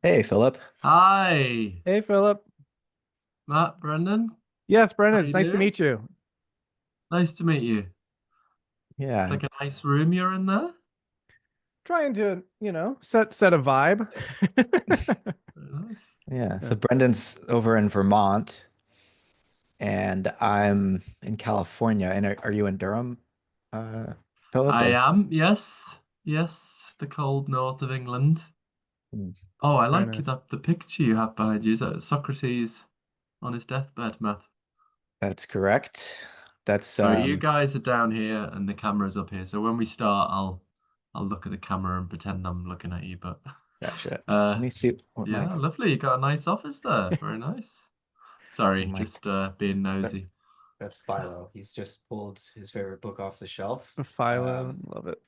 Hey, Philip. Hi, Hey, Philip. Matt, Brendan. Yes, How Brendan, it's you nice to doing? meet you. Nice to meet you. It's Yeah, like a nice room you're in there. Trying to, set a vibe. Very nice. yeah. So Yeah. Brendan's over in Vermont, and I'm in California. And are you in Durham, uh, Philip? I Or am, yes, yes, the cold north of England. Hmm. Oh, I Very like nice. that the picture you have behind you. Is that Socrates on his deathbed, Matt? That's correct. That's So you guys are down here and the camera's up here. So when we start, I'll look at the camera and pretend I'm looking at you. But gotcha. Let uh, me see what my yeah, lovely. You got a nice office there. Very nice. Sorry, my just being that, nosy. that's Philo. He's just pulled his favorite book off the shelf. Philo, love it.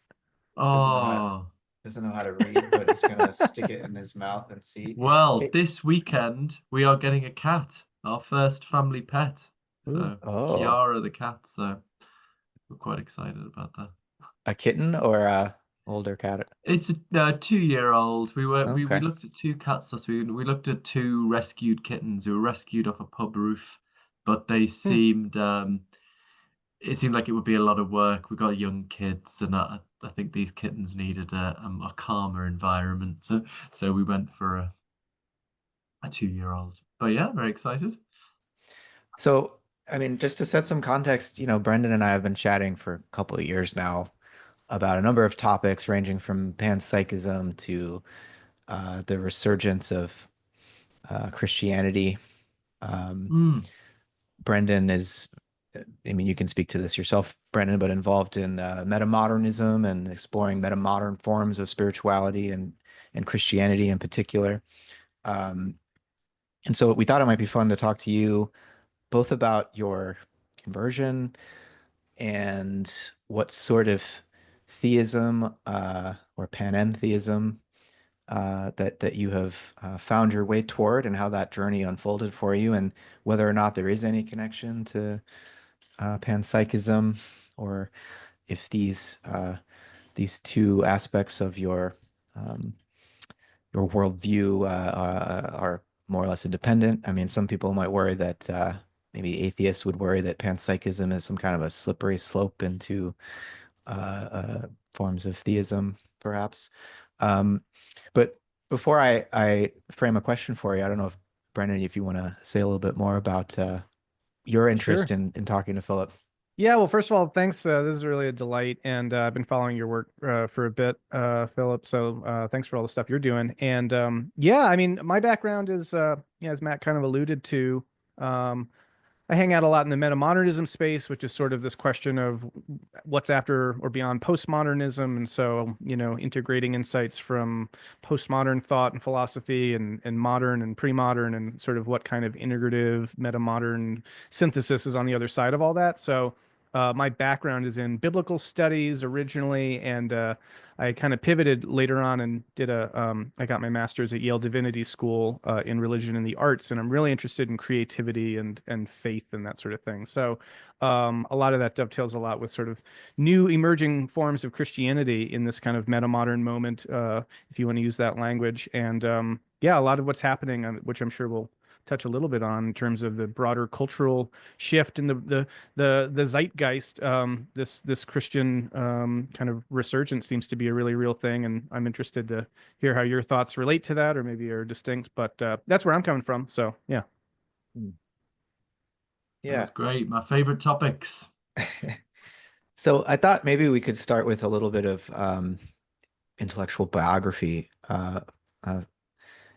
Doesn't know how Oh, doesn't know how to read, but he's gonna stick it in his mouth and see. well, Hey, this weekend we are getting a cat, our first family pet. Ooh. So, oh, Kiara the cat. So, we're quite excited about that. a kitten or a older cat? It's a 2-year-old. We Okay. looked at two cats last week. We looked at two rescued kittens who were rescued off a pub roof, but they Hmm. seemed it seemed like it would be a lot of work. We got young kids, and I think these kittens needed a calmer environment. So we went for a 2-year-old. But yeah, very excited. So, I mean, just to set some context, Brendan and I have been chatting for a couple of years now about a number of topics ranging from panpsychism to the resurgence of Christianity. Um, Mm. Brendan is, I mean, you can speak to this yourself, Brendan, but involved in metamodernism and exploring metamodern forms of spirituality and Christianity in particular. Um, and so we thought it might be fun to talk to you both about your conversion and what sort of theism or panentheism that you have found your way toward, and how that journey unfolded for you, and whether or not there is any connection to panpsychism, or if these two aspects of um, your worldview are more or less independent. I mean, some people might worry that maybe atheists would worry that panpsychism is some kind of a slippery slope into forms of theism, perhaps. Um, but before I frame a question for you, I don't know if Brendan, if you want to say a little bit more about your interest Sure. in talking to Philip. Yeah, well, first of all, thanks. This is really a delight, and I've been following your work for a bit, Philip. So thanks for all the stuff you're doing. And yeah, I mean, my background is, yeah, as Matt kind of alluded to, um, I hang out a lot in the metamodernism space, which is sort of this question of what's after or beyond postmodernism. And so, integrating insights from postmodern thought and philosophy and modern and pre-modern and sort of what kind of integrative metamodern synthesis is on the other side of all that. So, my background is in biblical studies originally, and I kind of pivoted later on and I got my master's at Yale Divinity School in religion and the arts, and I'm really interested in creativity and faith and that sort of thing. So, a lot of that dovetails a lot with sort of new emerging forms of Christianity in this kind of metamodern moment, if you want to use that language. And yeah, a lot of what's happening, which I'm sure we'll touch a little bit on in terms of the broader cultural shift and the zeitgeist. This Christian kind of resurgence seems to be a really real thing, and I'm interested to hear how your thoughts relate to that, or maybe are distinct. But that's where I'm coming from. So yeah, Hmm. Sounds Yeah. great. My favorite topics. So I thought maybe we could start with a little bit of intellectual biography uh,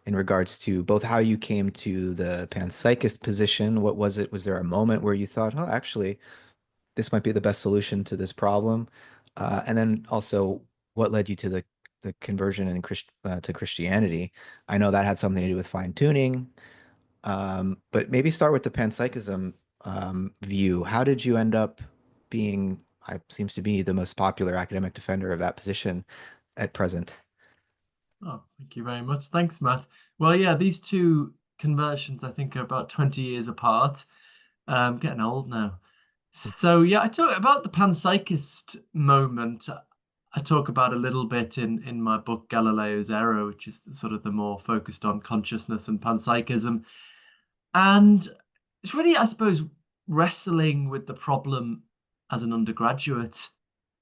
in regards to both how you came to the panpsychist position. What was it? Was there a moment where you thought, oh, actually, this might be the best solution to this problem? And then also, what led you to the conversion to Christianity? I know that had something to do with fine tuning, but maybe start with the panpsychism view. How did you end up being, seems to be the most popular academic defender of that position at present? Oh, thank you very much. Thanks, Matt. Well, yeah, these two conversions I think are about 20 years apart. Getting old now. So yeah, I talk about the panpsychist moment. I talk about a little bit in my book Galileo's Error, which is sort of the more focused on consciousness and panpsychism. And it's really, I suppose, wrestling with the problem as an undergraduate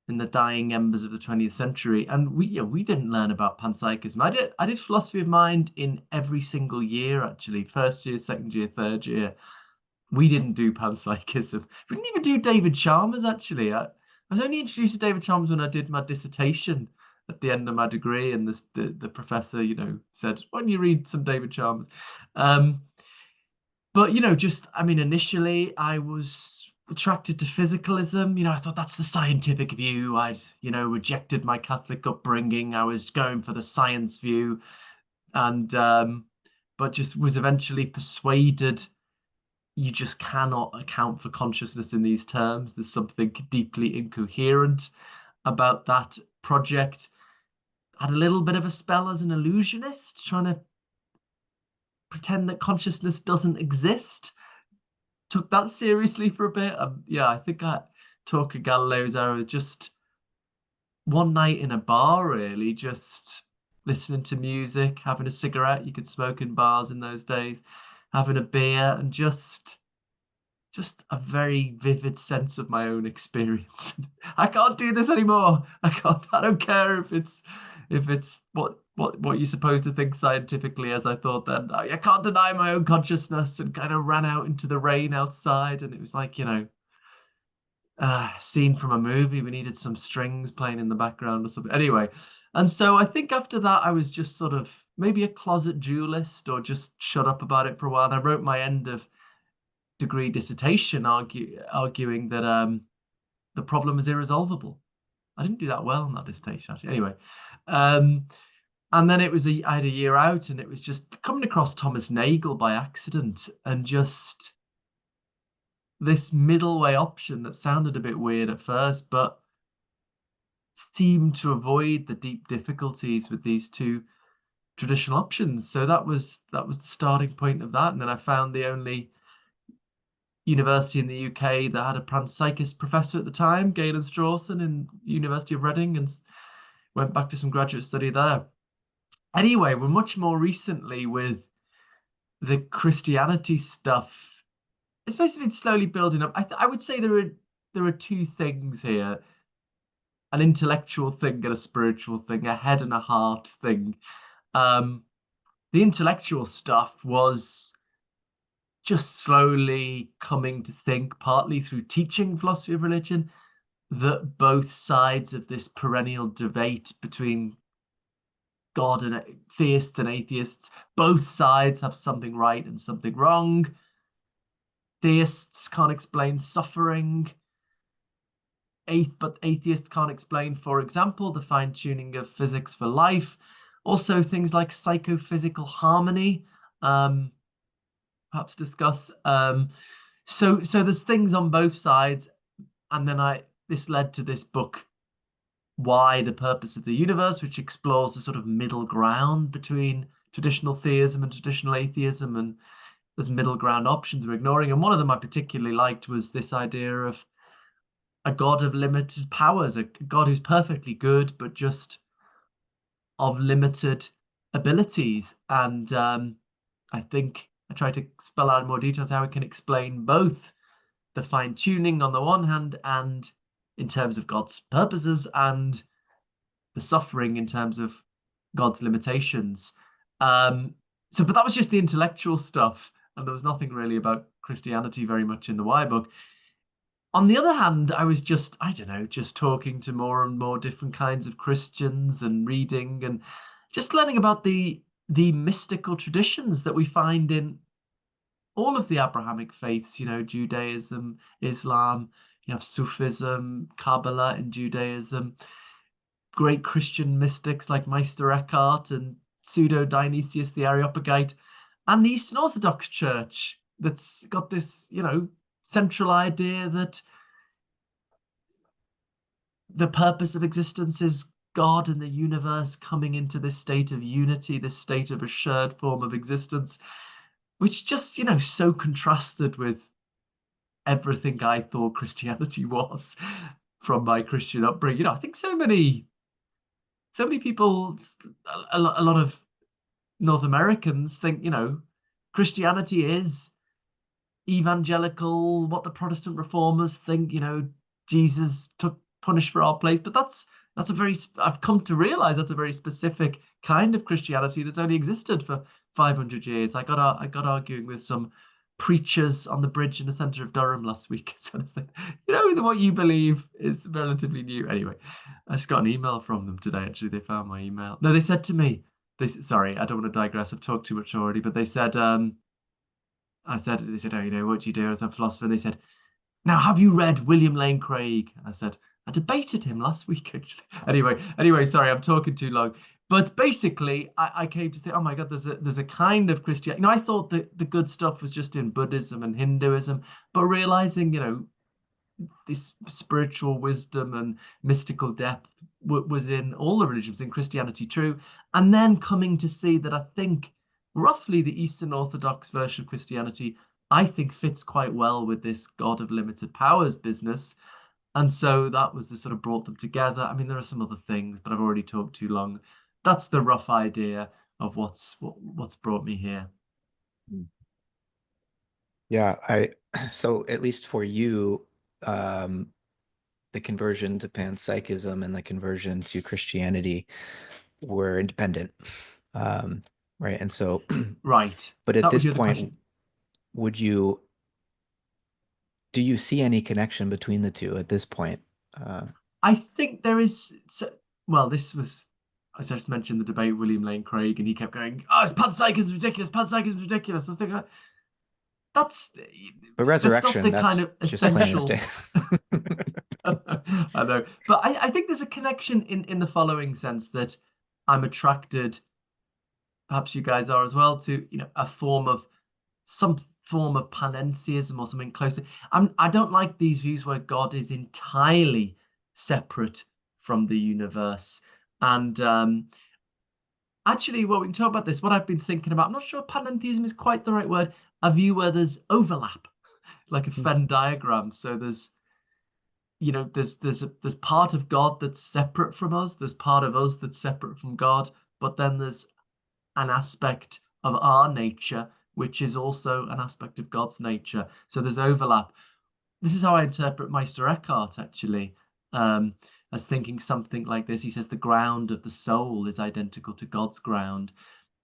in the dying embers of the 20th century. And we didn't learn about panpsychism. I did philosophy of mind in every single year, actually. First year, second year, third year. We didn't do panpsychism. We didn't even do David Chalmers, actually. I was only introduced to David Chalmers when I did my dissertation at the end of my degree, and the professor, said, "Why don't you read some David Chalmers?" But I mean, initially I was attracted to physicalism. I thought that's the scientific view. I'd rejected my Catholic upbringing. I was going for the science view, and but just was eventually persuaded you just cannot account for consciousness in these terms. There's something deeply incoherent about that project. Had a little bit of a spell as an illusionist, trying to pretend that consciousness doesn't exist. Took that seriously for a bit. Yeah, I think I talk of Galileo's Error just one night in a bar, really, just listening to music, having a cigarette. You could smoke in bars in those days, having a beer, and just a very vivid sense of my own experience. I can't do this anymore. I don't care if it's what you're supposed to think scientifically, as I thought then. I can't deny my own consciousness, and kind of ran out into the rain outside, and it was like, scene from a movie. We needed some strings playing in the background or something. Anyway, and so I think after that I was just sort of maybe a closet dualist, or just shut up about it for a while. And I wrote my end of degree dissertation arguing that the problem is irresolvable. I didn't do that well in that dissertation, actually. Anyway, and then I had a year out, and it was just coming across Thomas Nagel by accident, and just this middle way option that sounded a bit weird at first, but seemed to avoid the deep difficulties with these two traditional options. So that was the starting point of that. And then I found the only university in the UK that had a panpsychist professor at the time, Galen Strawson, in University of Reading, and went back to some graduate study there. Anyway, we're much more recently with the Christianity stuff. It's basically slowly building up. I would say there are two things here: an intellectual thing and a spiritual thing, a head and a heart thing. The intellectual stuff was just slowly coming to think, partly through teaching philosophy of religion, that both sides of this perennial debate between God and theists and atheists, both sides have something right and something wrong. Theists can't explain suffering, but atheists can't explain, for example, the fine-tuning of physics for life. Also, things like psychophysical harmony, perhaps discuss. So there's things on both sides, and then this led to this book, Why: The Purpose of the Universe, which explores the sort of middle ground between traditional theism and traditional atheism, and there's middle ground options we're ignoring. And one of them I particularly liked was this idea of a God of limited powers, a God who's perfectly good, but just of limited abilities. And I think I try to spell out in more details how it can explain both the fine-tuning on the one hand, and in terms of God's purposes, and the suffering in terms of God's limitations. But that was just the intellectual stuff, and there was nothing really about Christianity very much in the Why book. On the other hand, I was just talking to more and more different kinds of Christians, and reading and just learning about the mystical traditions that we find in all of the Abrahamic faiths, Judaism, Islam, you have Sufism, Kabbalah in Judaism, great Christian mystics like Meister Eckhart and Pseudo-Dionysius the Areopagite, and the Eastern Orthodox Church that's got this, central idea that the purpose of existence is God and the universe coming into this state of unity, this state of assured form of existence, which just, so contrasted with everything I thought Christianity was from my Christian upbringing. I think so many so many people, a lot of North Americans think, Christianity is evangelical, what the Protestant reformers think, Jesus took punished for our place. But that's a very, I've come to realize that's a very specific kind of Christianity that's only existed for 500 years. I got arguing with some preachers on the bridge in the center of Durham last week. Trying to say, what you believe is relatively new. Anyway, I just got an email from them today. Actually, they found my email. No, they said to me, sorry, I don't want to digress. I've talked too much already, but they said, they said, oh, what do you do as a philosopher? They said, now, have you read William Lane Craig? I said, I debated him last week, actually. Anyway, sorry, I'm talking too long. But basically, I came to think, oh my God, there's a kind of Christianity. I thought that the good stuff was just in Buddhism and Hinduism, but realizing, this spiritual wisdom and mystical depth was in all the religions, in Christianity true. And then coming to see that I think roughly the Eastern Orthodox version of Christianity, I think fits quite well with this God of limited powers business. And so that was the sort of brought them together. I mean, there are some other things, but I've already talked too long. That's the rough idea of what's brought me here. Yeah, so at least for you, um, the conversion to panpsychism and the conversion to Christianity were independent. Right. And so, Right. but at That was this your other point, question. would you, do you see any connection between the two at this point? I think there is. Well, this was. I just mentioned the debate with William Lane Craig, and he kept going, "Oh, it's panpsychism ridiculous. Panpsychism ridiculous." I was thinking, that's But that's not resurrection, the kind that's of just plain as essential. day. I know, but I think there's a connection in the following sense that I'm attracted, perhaps you guys are as well, to a form of some form of panentheism or something closer. I don't like these views where God is entirely separate from the universe. And actually, well, we can talk about this. What I've been thinking about, I'm not sure panentheism is quite the right word. A view where there's overlap, like a Venn diagram. So there's part of God that's separate from us. There's part of us that's separate from God. But then there's an aspect of our nature, which is also an aspect of God's nature. So there's overlap. This is how I interpret Meister Eckhart, actually, as thinking something like this. He says the ground of the soul is identical to God's ground.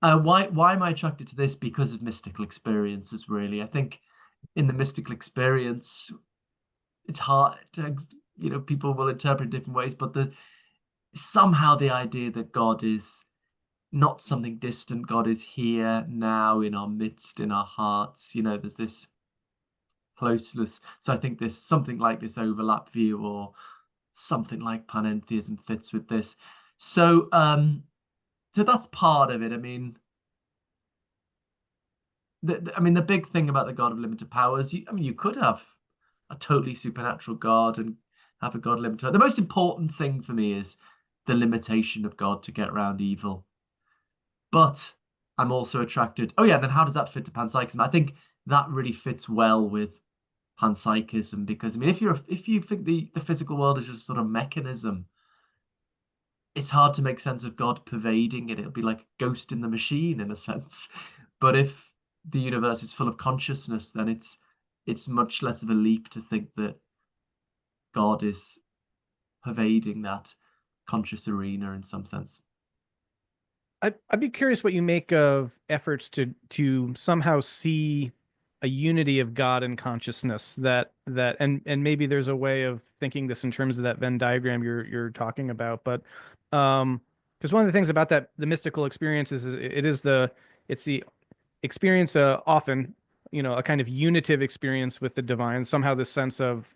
Why am I attracted to this? Because of mystical experiences, really. I think in the mystical experience, it's hard to, people will interpret different ways, but somehow the idea that God is not something distant. God is here now in our midst, in our hearts. There's this closeness. So I think there's something like this overlap view or something like panentheism fits with this. So so that's part of it. I mean, the big thing about the God of limited powers, you could have a totally supernatural God and have a God limited. The most important thing for me is the limitation of God to get around evil. But I'm also attracted. Oh yeah, and then how does that fit to panpsychism? I think that really fits well with panpsychism because I mean, if you think the physical world is just sort of mechanism, it's hard to make sense of God pervading it. It'll be like a ghost in the machine in a sense. But if the universe is full of consciousness, then it's much less of a leap to think that God is pervading that conscious arena in some sense. I'd be curious what you make of efforts to somehow see a unity of God and consciousness and maybe there's a way of thinking this in terms of that Venn diagram you're talking about, but because one of the things about the mystical experience is it's the experience often, a kind of unitive experience with the divine, somehow this sense of,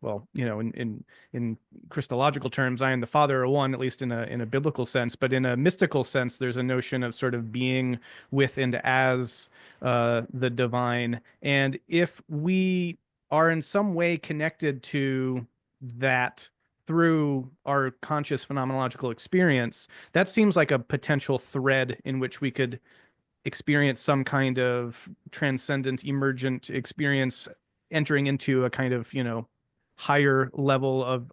well, in Christological terms, I and the Father are one, at least in a biblical sense, but in a mystical sense, there's a notion of sort of being with and as the divine. And if we are in some way connected to that through our conscious phenomenological experience, that seems like a potential thread in which we could experience some kind of transcendent emergent experience entering into a kind of higher level of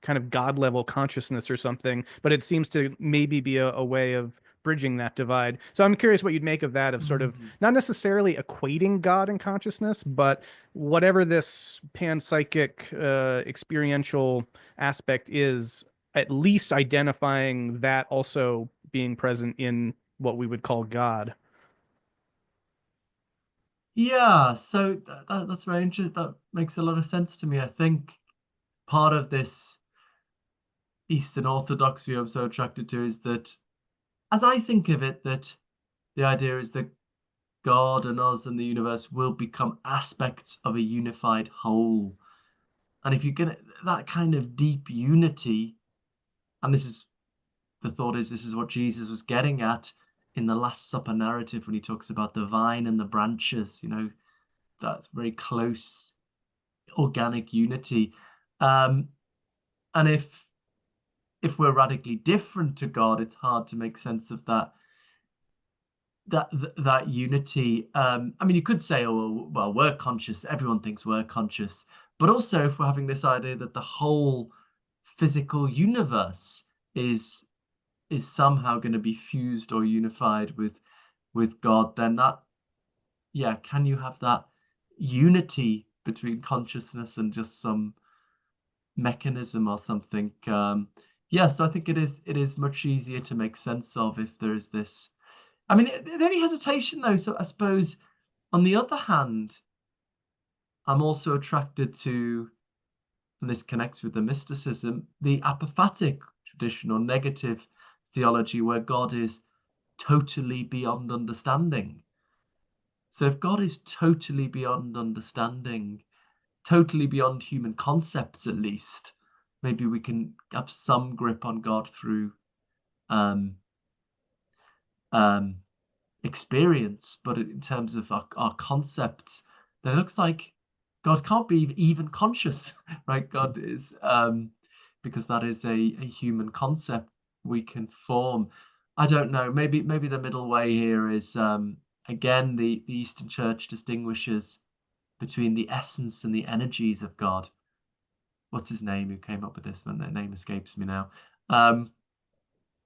kind of God level consciousness or something, but it seems to maybe be a way of bridging that divide. So I'm curious what you'd make of that, of sort of Mhm. not necessarily equating God and consciousness, but whatever this panpsychic experiential aspect is, at least identifying that also being present in what we would call God. Yeah, so that's very interesting. That makes a lot of sense to me. I think part of this Eastern Orthodox view I'm so attracted to is that, as I think of it, that the idea is that God and us and the universe will become aspects of a unified whole. And if you get that kind of deep unity, and this is the thought is this is what Jesus was getting at in the Last Supper narrative when he talks about the vine and the branches, that's very close organic unity. Um, and if we're radically different to God, it's hard to make sense of that unity. I mean, you could say, oh, well, we're conscious. Everyone thinks we're conscious. But also, if we're having this idea that the whole physical universe is is somehow going to be fused or unified with God, then that, yeah, can you have that unity between consciousness and just some mechanism or something? Yeah, so I think it is much easier to make sense of if there is this. I mean, the only hesitation though, so I suppose on the other hand, I'm also attracted to, and this connects with the mysticism, the apophatic tradition or negative theology where God is totally beyond understanding. So if God is totally beyond understanding, totally beyond human concepts at least, maybe we can have some grip on God through um, um, experience, but in terms of our concepts, then it looks like God can't be even conscious, right? God is, because that is a human concept we can form. I don't know. Maybe the middle way here is again the Eastern Church distinguishes between the essence and the energies of God. What's his name? Who came up with this one? That name escapes me now. Um,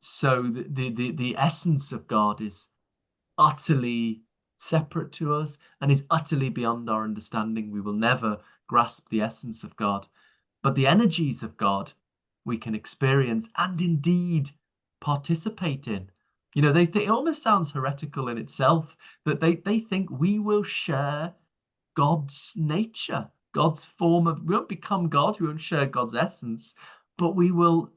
so the essence of God is utterly separate to us and is utterly beyond our understanding. We will never grasp the essence of God. But the energies of God we can experience and indeed participate in. It almost sounds heretical in itself that they think we will share God's nature, God's form of, we won't become God, we won't share God's essence, but we will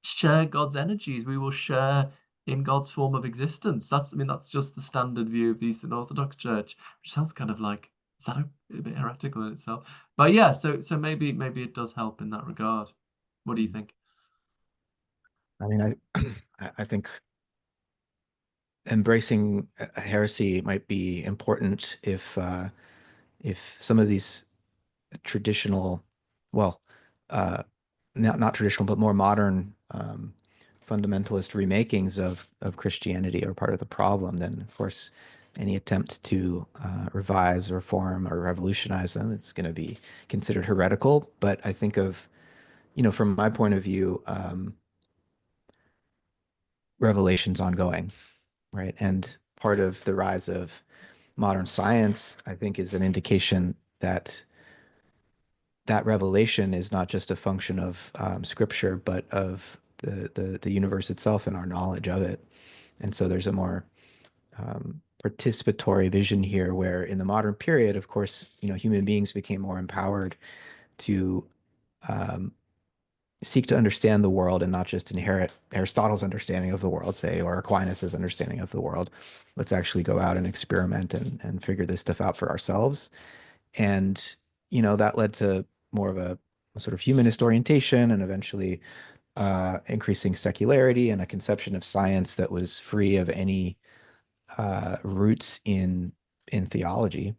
share God's energies. We will share in God's form of existence. That's just the standard view of the Eastern Orthodox Church, which sounds kind of like, is that a bit heretical in itself? But yeah, so maybe it does help in that regard. What do you think? I mean, I think embracing a heresy might be important if some of these traditional, well, uh, not traditional, but more modern fundamentalist remakings of Christianity are part of the problem. Then, of course, any attempt to revise, reform, or revolutionize them, it's going to be considered heretical. But I think of, from my point of view, revelation's ongoing, right? And part of the rise of modern science, I think, is an indication that that revelation is not just a function of scripture, but of the universe itself and our knowledge of it. And so there's a more participatory vision here, where in the modern period, of course, human beings became more empowered to um, seek to understand the world and not just inherit Aristotle's understanding of the world, say, or Aquinas's understanding of the world. Let's actually go out and experiment and figure this stuff out for ourselves. And, that led to more of a sort of humanist orientation and eventually increasing secularity and a conception of science that was free of any roots in theology.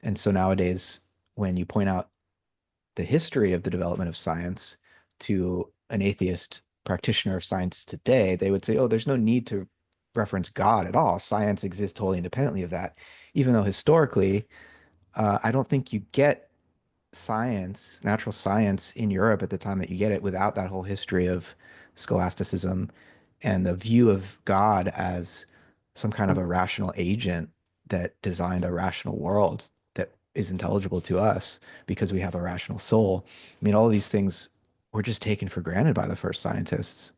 And so nowadays, when you point out the history of the development of science to an atheist practitioner of science today, they would say, oh, there's no need to reference God at all. Science exists wholly independently of that, even though historically, I don't think you get science, natural science in Europe at the time that you get it, without that whole history of scholasticism and the view of God as some kind of a rational agent that designed a rational world that is intelligible to us because we have a rational soul. I mean, all of these things were just taken for granted by the first scientists,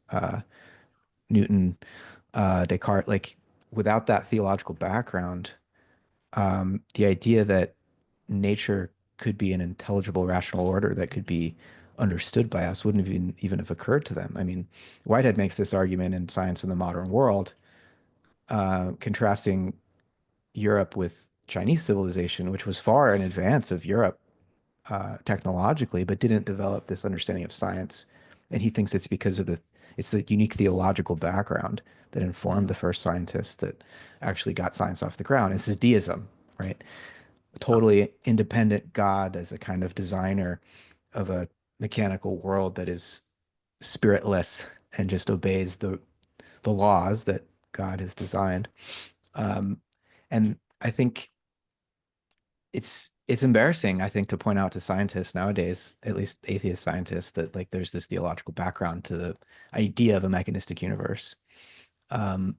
Newton, Descartes. Like, without that theological background, the idea that nature could be an intelligible, rational order that could be understood by us wouldn't even have occurred to them. I mean, Whitehead makes this argument in Science in the Modern World, contrasting Europe with Chinese civilization, which was far in advance of Europe technologically, but didn't develop this understanding of science. And he thinks it's because of it's the unique theological background that informed the Mm. first scientists that actually got science off the ground. This is deism, right? A Yeah. totally independent God as a kind of designer of a mechanical world that is spiritless and just obeys the laws that God has designed. Um, and I think it's embarrassing, I think, to point out to scientists nowadays, at least atheist scientists, that like there's this theological background to the idea of a mechanistic universe. Um,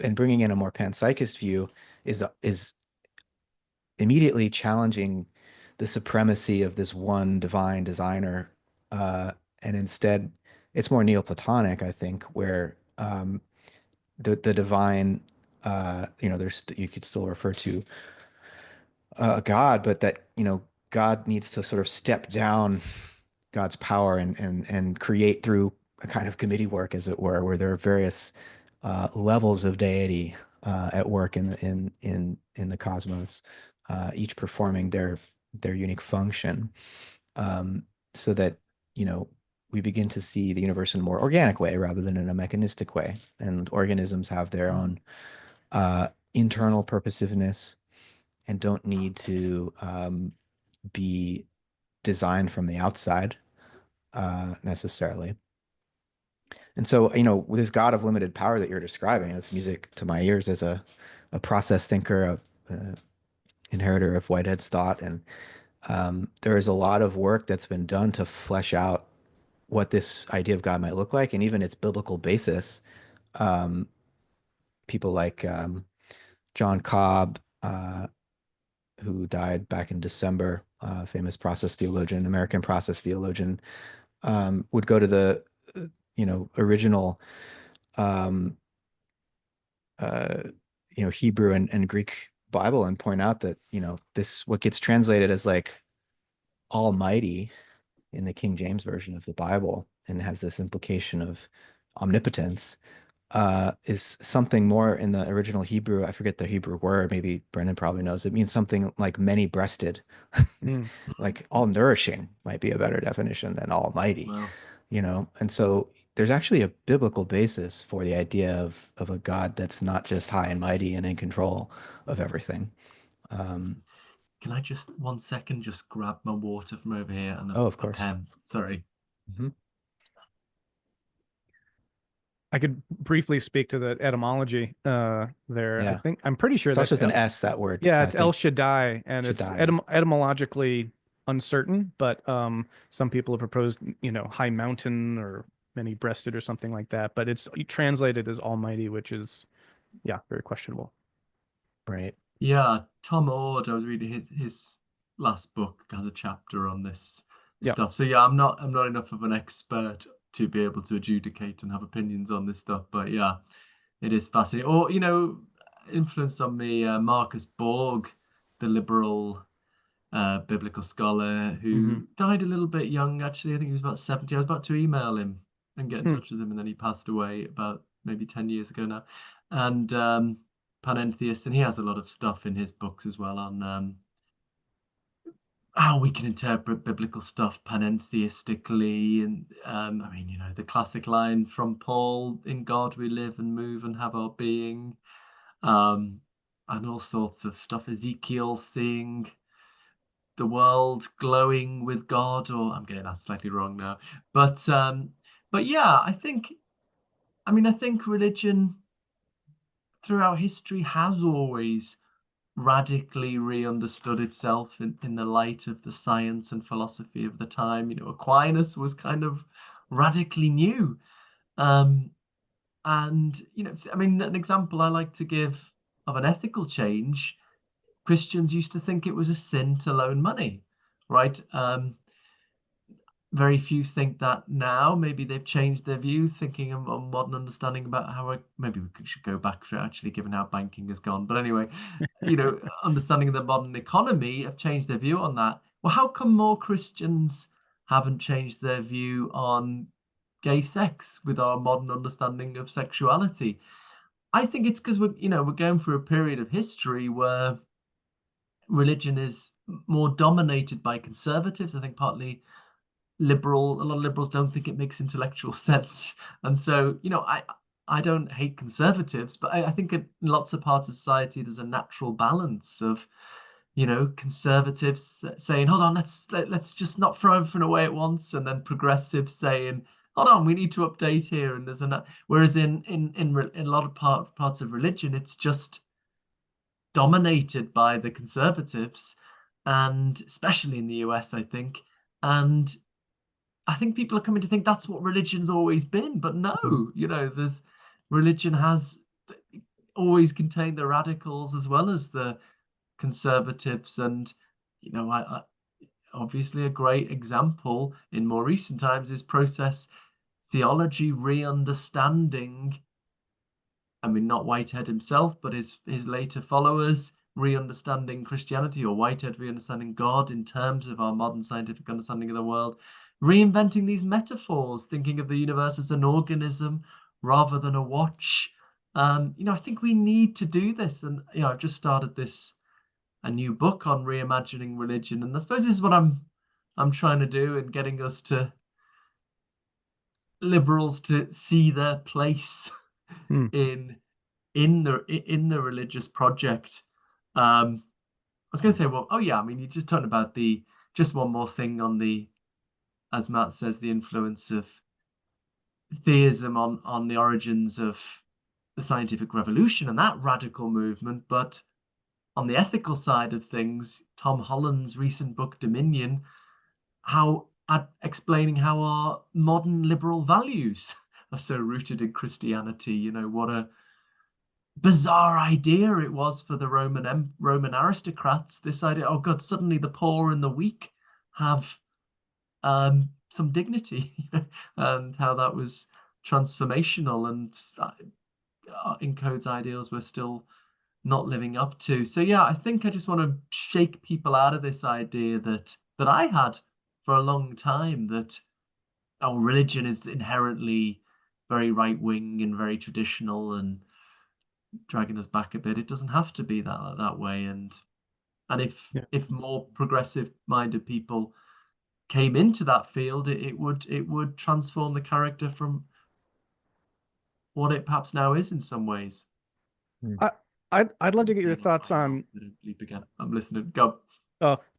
and bringing in a more panpsychist view is immediately challenging the supremacy of this one divine designer. And instead, it's more Neoplatonic, I think, where the divine, there's you could still refer to God, but that, God needs to sort of step down God's power and create through a kind of committee work, as it were, where there are various levels of deity at work in the cosmos, each performing their unique function, so that you know we begin to see the universe in a more organic way rather than in a mechanistic way. And organisms have their Mm. own internal purposiveness and don't need to be designed from the outside necessarily. And so, with this God of limited power that you're describing, it's music to my ears as a process thinker, a inheritor of Whitehead's thought. And there is a lot of work that's been done to flesh out what this idea of God might look like and even its biblical basis. Um, People like John Cobb, who died back in December, famous process theologian, American process theologian, would go to the, original um, uh, Hebrew and Greek Bible and point out that, this what gets translated as like Almighty in the King James version of the Bible and has this implication of omnipotence is something more in the original Hebrew. I forget the Hebrew word. Maybe Brendan probably knows. It means something like many-breasted, Mm. like all nourishing might be a better definition than almighty, Well, And so there's actually a biblical basis for the idea of a God that's not just high and mighty and in control of everything. Um, can I just 1 second just grab my water from over here and oh, of a course. pen? Sorry. Mhm. I could briefly speak to the etymology there. Yeah. I'm pretty sure Starts that's with an S, that word, yeah, I it's El think. Shaddai, and it's Shaddai. etymologically uncertain, but some people have proposed, high mountain or many-breasted or something like that. But it's translated as Almighty, which is yeah, very questionable. Right. Yeah, Tom Ord, I was reading his last book has a chapter on this Yeah. stuff. So yeah, I'm not enough of an expert to be able to adjudicate and have opinions on this stuff, but yeah, it is fascinating. Or, influence on me, Marcus Borg, the liberal biblical scholar Hmm. who died a little bit young, actually. I think he was about 70. I was about to email him and get in Hmm. touch with him, and then he passed away about maybe 10 years ago now. And panentheist, and he has a lot of stuff in his books as well on how we can interpret biblical stuff panentheistically. And I mean, the classic line from Paul, in God we live and move and have our being, um, and all sorts of stuff. Ezekiel seeing the world glowing with God, or I'm getting that slightly wrong now. But yeah, I think religion throughout history has always radically re-understood itself in the light of the science and philosophy of the time. Aquinas was kind of radically new. And, I mean, an example I like to give of an ethical change, Christians used to think it was a sin to loan money, right? Very few think that now. Maybe they've changed their view, thinking of a modern understanding about maybe we should go back for actually, given how banking has gone. But anyway, understanding the modern economy have changed their view on that. Well, how come more Christians haven't changed their view on gay sex with our modern understanding of sexuality? I think it's because we're going through a period of history where religion is more dominated by conservatives. I think partly a lot of liberals don't think it makes intellectual sense. And so, I don't hate conservatives, but I think in lots of parts of society, there's a natural balance of, conservatives saying, hold on, let's just not throw everything away at once. And then progressives saying, hold on, we need to update here. And whereas in a lot of parts of religion, it's just dominated by the conservatives, and especially in the US, I think. And I think people are coming to think that's what religion's always been, but no, religion has always contained the radicals as well as the conservatives. And I obviously a great example in more recent times is process theology re-understanding. I mean, not Whitehead himself, but his later followers re-understanding Christianity, or Whitehead re-understanding God in terms of our modern scientific understanding of the world, reinventing these metaphors, thinking of the universe as an organism rather than a watch. I think we need to do this. And, I've just started a new book on reimagining religion. And I suppose this is what I'm trying to do, and getting us to liberals to see their place Hmm. in the religious project. I was going to say, well, oh yeah, I mean, you just talked about just one more thing on as Matt says, the influence of theism on the origins of the scientific revolution and that radical movement. But on the ethical side of things, Tom Holland's recent book Dominion, explaining how our modern liberal values are so rooted in Christianity. What a bizarre idea it was for the Roman aristocrats. This idea, oh God, suddenly the poor and the weak have some dignity, and how that was transformational and encodes ideals we're still not living up to. So yeah, I think I just want to shake people out of this idea that I had for a long time, that religion is inherently very right wing and very traditional and dragging us back a bit. It doesn't have to be that way. And Yeah. if more progressive minded people came into that field, it would transform the character from what it perhaps now is in some ways. I, I'd love to get your Being on thoughts my mouth, on leap again. I'm listening. Go.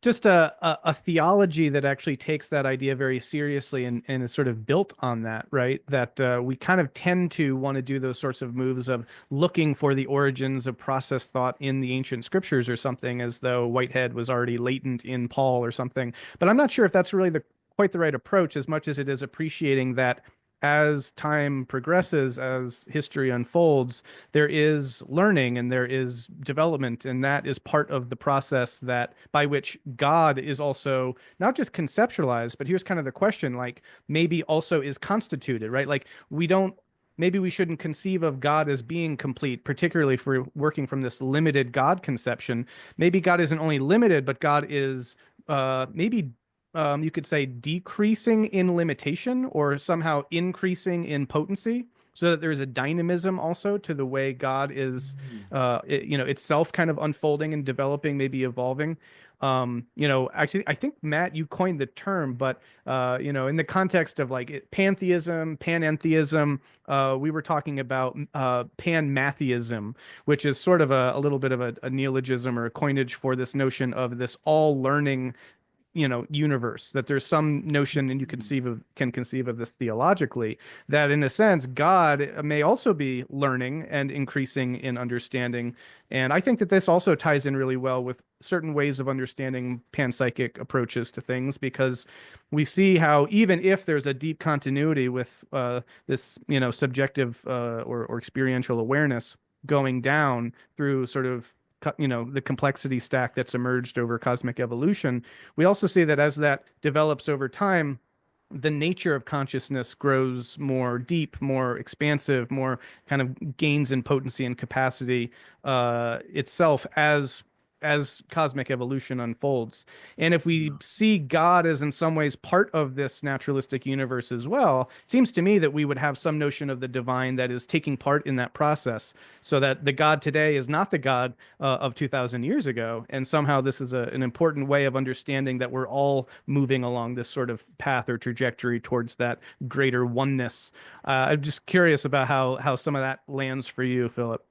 just a theology that actually takes that idea very seriously and is sort of built on that, right? That we kind of tend to want to do those sorts of moves of looking for the origins of processed thought in the ancient scriptures or something, as though Whitehead was already latent in Paul or something. But I'm not sure if that's really quite the right approach, as much as it is appreciating that as time progresses, as history unfolds, there is learning and there is development, and that is part of the process that by which God is also not just conceptualized, but here's kind of the question, like maybe also is constituted, right? Like maybe we shouldn't conceive of God as being complete, particularly if we're working from this limited God conception. Maybe God isn't only limited, but God is maybe you could say decreasing in limitation or somehow increasing in potency, so that there's a dynamism also to the way God is, itself kind of unfolding and developing, maybe evolving. Actually, I think Matt, you coined the term, but in the context of like pantheism, panentheism, we were talking about panmatheism, which is sort of a little bit of a neologism or a coinage for this notion of this all learning universe, that there's some notion, and you can conceive of this theologically, that in a sense God may also be learning and increasing in understanding. And I think that this also ties in really well with certain ways of understanding panpsychic approaches to things, because we see how even if there's a deep continuity with this subjective or experiential awareness going down through sort of the complexity stack that's emerged over cosmic evolution, we also see that as that develops over time, the nature of consciousness grows more deep, more expansive, more kind of gains in potency and capacity itself as cosmic evolution unfolds. And if we see God as in some ways part of this naturalistic universe as well, it seems to me that we would have some notion of the divine that is taking part in that process, so that the God today is not the God of 2,000 years ago. And somehow this is an important way of understanding that we're all moving along this sort of path or trajectory towards that greater oneness. I'm just curious about how some of that lands for you, Philip.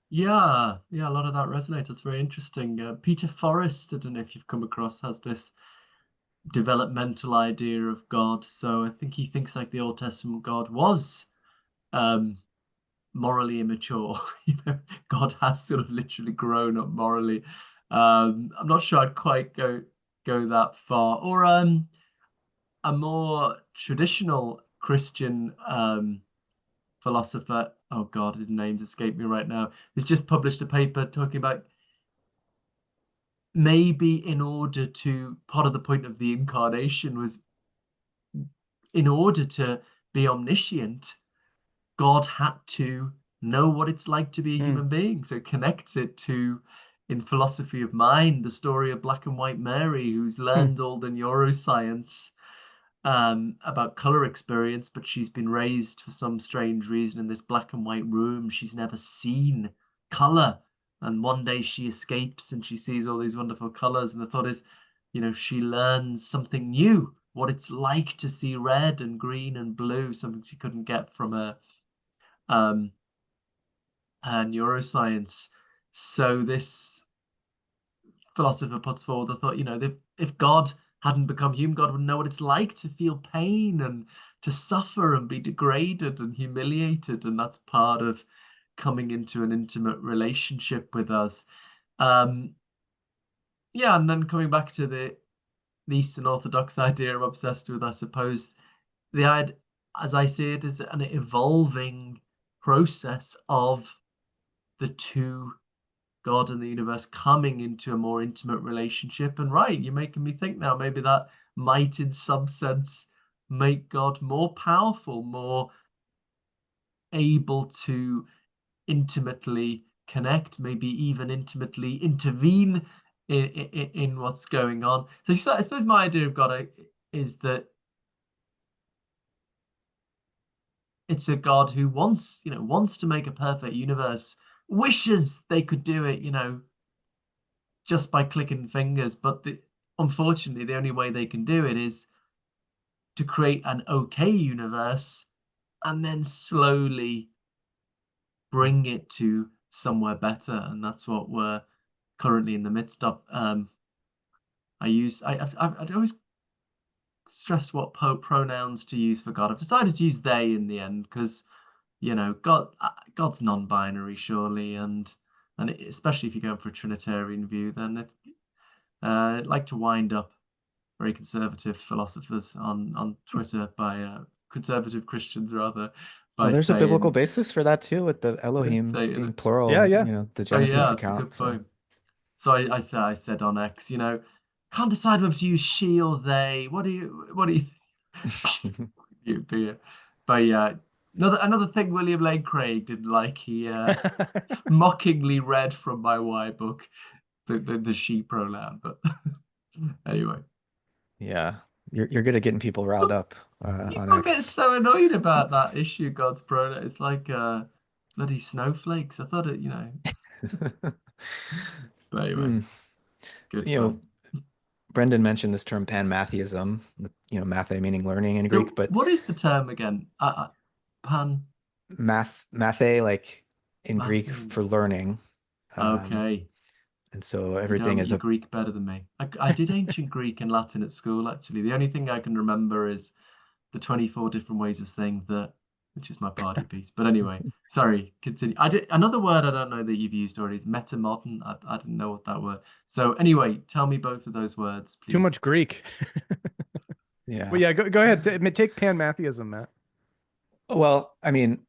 Yeah, a lot of that resonates. It's very interesting. Peter Forrest, I don't know if you've come across, has this developmental idea of God. So I think he thinks like the Old Testament God was um, morally immature. God has sort of literally grown up morally. I'm not sure I'd quite go that far. Or a more traditional Christian philosopher. Oh God, his name's escape me right now. He's just published a paper talking about maybe in order to part of the point of the incarnation was in order to be omniscient, God had to know what it's like to be a Mm, human being. So it connects it to, in philosophy of mind, the story of Black and White Mary, who's mm, learned all the neuroscience about color experience, but she's been raised for some strange reason in this black and white room. She's never seen color. And one day she escapes and she sees all these wonderful colors. And the thought is, she learns something new, what it's like to see red and green and blue, something she couldn't get from um, her neuroscience. So this philosopher puts forward the thought, if God hadn't become human, God would know what it's like to feel pain and to suffer and be degraded and humiliated. And that's part of coming into an intimate relationship with us. Yeah, and then coming back to the Eastern Orthodox idea I'm obsessed with, I suppose, the idea, as I see it, is an evolving process of the two, God and the universe, coming into a more intimate relationship. And right, you're making me think now, maybe that might in some sense make God more powerful, more able to intimately connect, maybe even intimately intervene in what's going on. So I suppose my idea of God is that it's a God who wants to make a perfect universe, wishes they could do it, just by clicking fingers. But unfortunately, the only way they can do it is to create an okay universe and then slowly bring it to somewhere better. And that's what we're currently in the midst of. I'd always stressed what pronouns to use for God. I've decided to use they in the end because, God's non-binary surely, and especially if you're going for a Trinitarian view, then I'd like to wind up very conservative philosophers on Twitter by conservative Christians rather Well, by there's a biblical saying basis for that too, with the Elohim being yeah, plural, yeah. the oh Genesis yeah, it's a account. good So point. So I said on X, can't decide whether to use she or they. What do you you beer? But yeah, another thing William Lane Craig didn't like. He mockingly read from my Y book the she pronoun. But anyway, yeah, you're good at getting people riled up on people get X. so annoyed about that issue. God's pronoun. It's like bloody snowflakes. I thought it. But anyway, Hmm. good You know, fun. Brendan mentioned this term panmathism, with, mathe meaning learning in Greek, So but what is the term again? Pan mathe like in Greek mapping. for learning. Um, Okay. And so You everything know is your a Greek better than me. I did ancient Greek and Latin at school, actually. The only thing I can remember is the 24 different ways of saying that, which is my party piece. But anyway, sorry, continue. I did another word I don't know that you've used already is metamodern. I didn't know what that word. So anyway, tell me both of those words, Too please. much Greek. But yeah. yeah, go ahead. Take panmatheism, Matt. Well, I mean,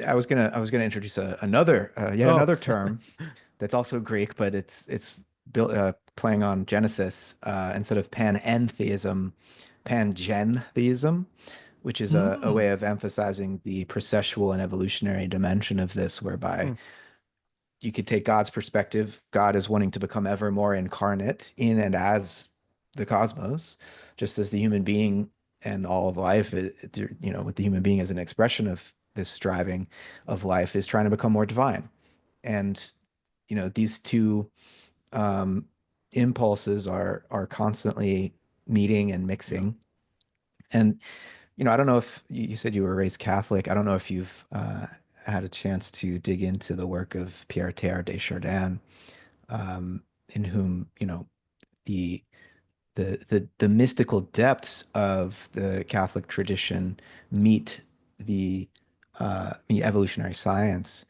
I was gonna introduce another yet Oh, another term that's also Greek, but it's built playing on Genesis instead of panentheism, pangentheism, which is a way Mm, of emphasizing the processual and evolutionary dimension of this, whereby hmm. you could take God's perspective. God is wanting to become ever more incarnate in and as the cosmos, just as the human being and all of life, with the human being as an expression of this striving of life, is trying to become more divine. And, these two um, impulses are constantly meeting and yeah. mixing. And I don't know if you said you were raised Catholic. I don't know if you've had a chance to dig into the work of Pierre Teilhard de Chardin, in whom, the the mystical depths of the Catholic tradition meet the meet evolutionary science,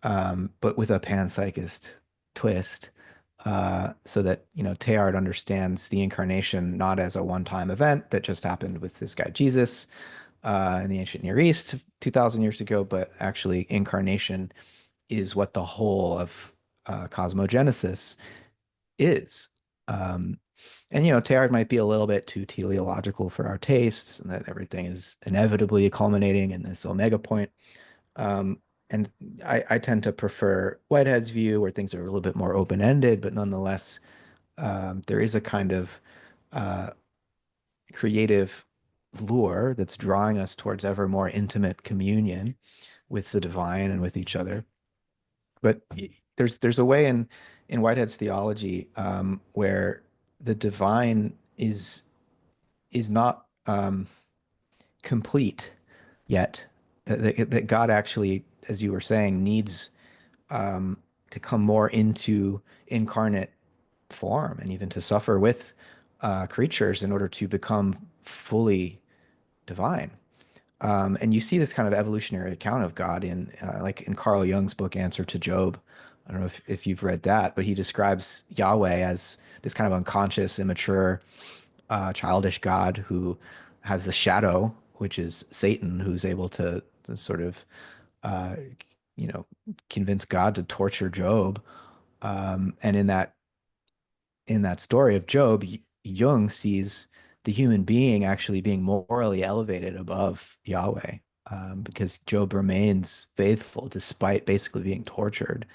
but with a panpsychist twist, so that Teilhard understands the incarnation not as a one-time event that just happened with this guy Jesus in the ancient Near East 2,000 years ago, but actually incarnation is what the whole of cosmogenesis is. Um, and Teilhard might be a little bit too teleological for our tastes, and that everything is inevitably culminating in this omega point. Um, and I tend to prefer Whitehead's view, where things are a little bit more open-ended, but nonetheless, there is a kind of uh, creative lure that's drawing us towards ever more intimate communion with the divine and with each other. But there's a way in Whitehead's theology where the divine is not complete yet. That God actually, as you were saying, needs to come more into incarnate form and even to suffer with creatures in order to become fully divine. And you see this kind of evolutionary account of God in like in Carl Jung's book Answer to Job. I don't know if you've read that, but he describes Yahweh as this kind of unconscious, immature, childish God who has the shadow, which is Satan, who's able to sort of uh, you know convince God to torture Job. And in that story of Job, Jung sees the human being actually being morally elevated above Yahweh, because Job remains faithful despite basically being tortured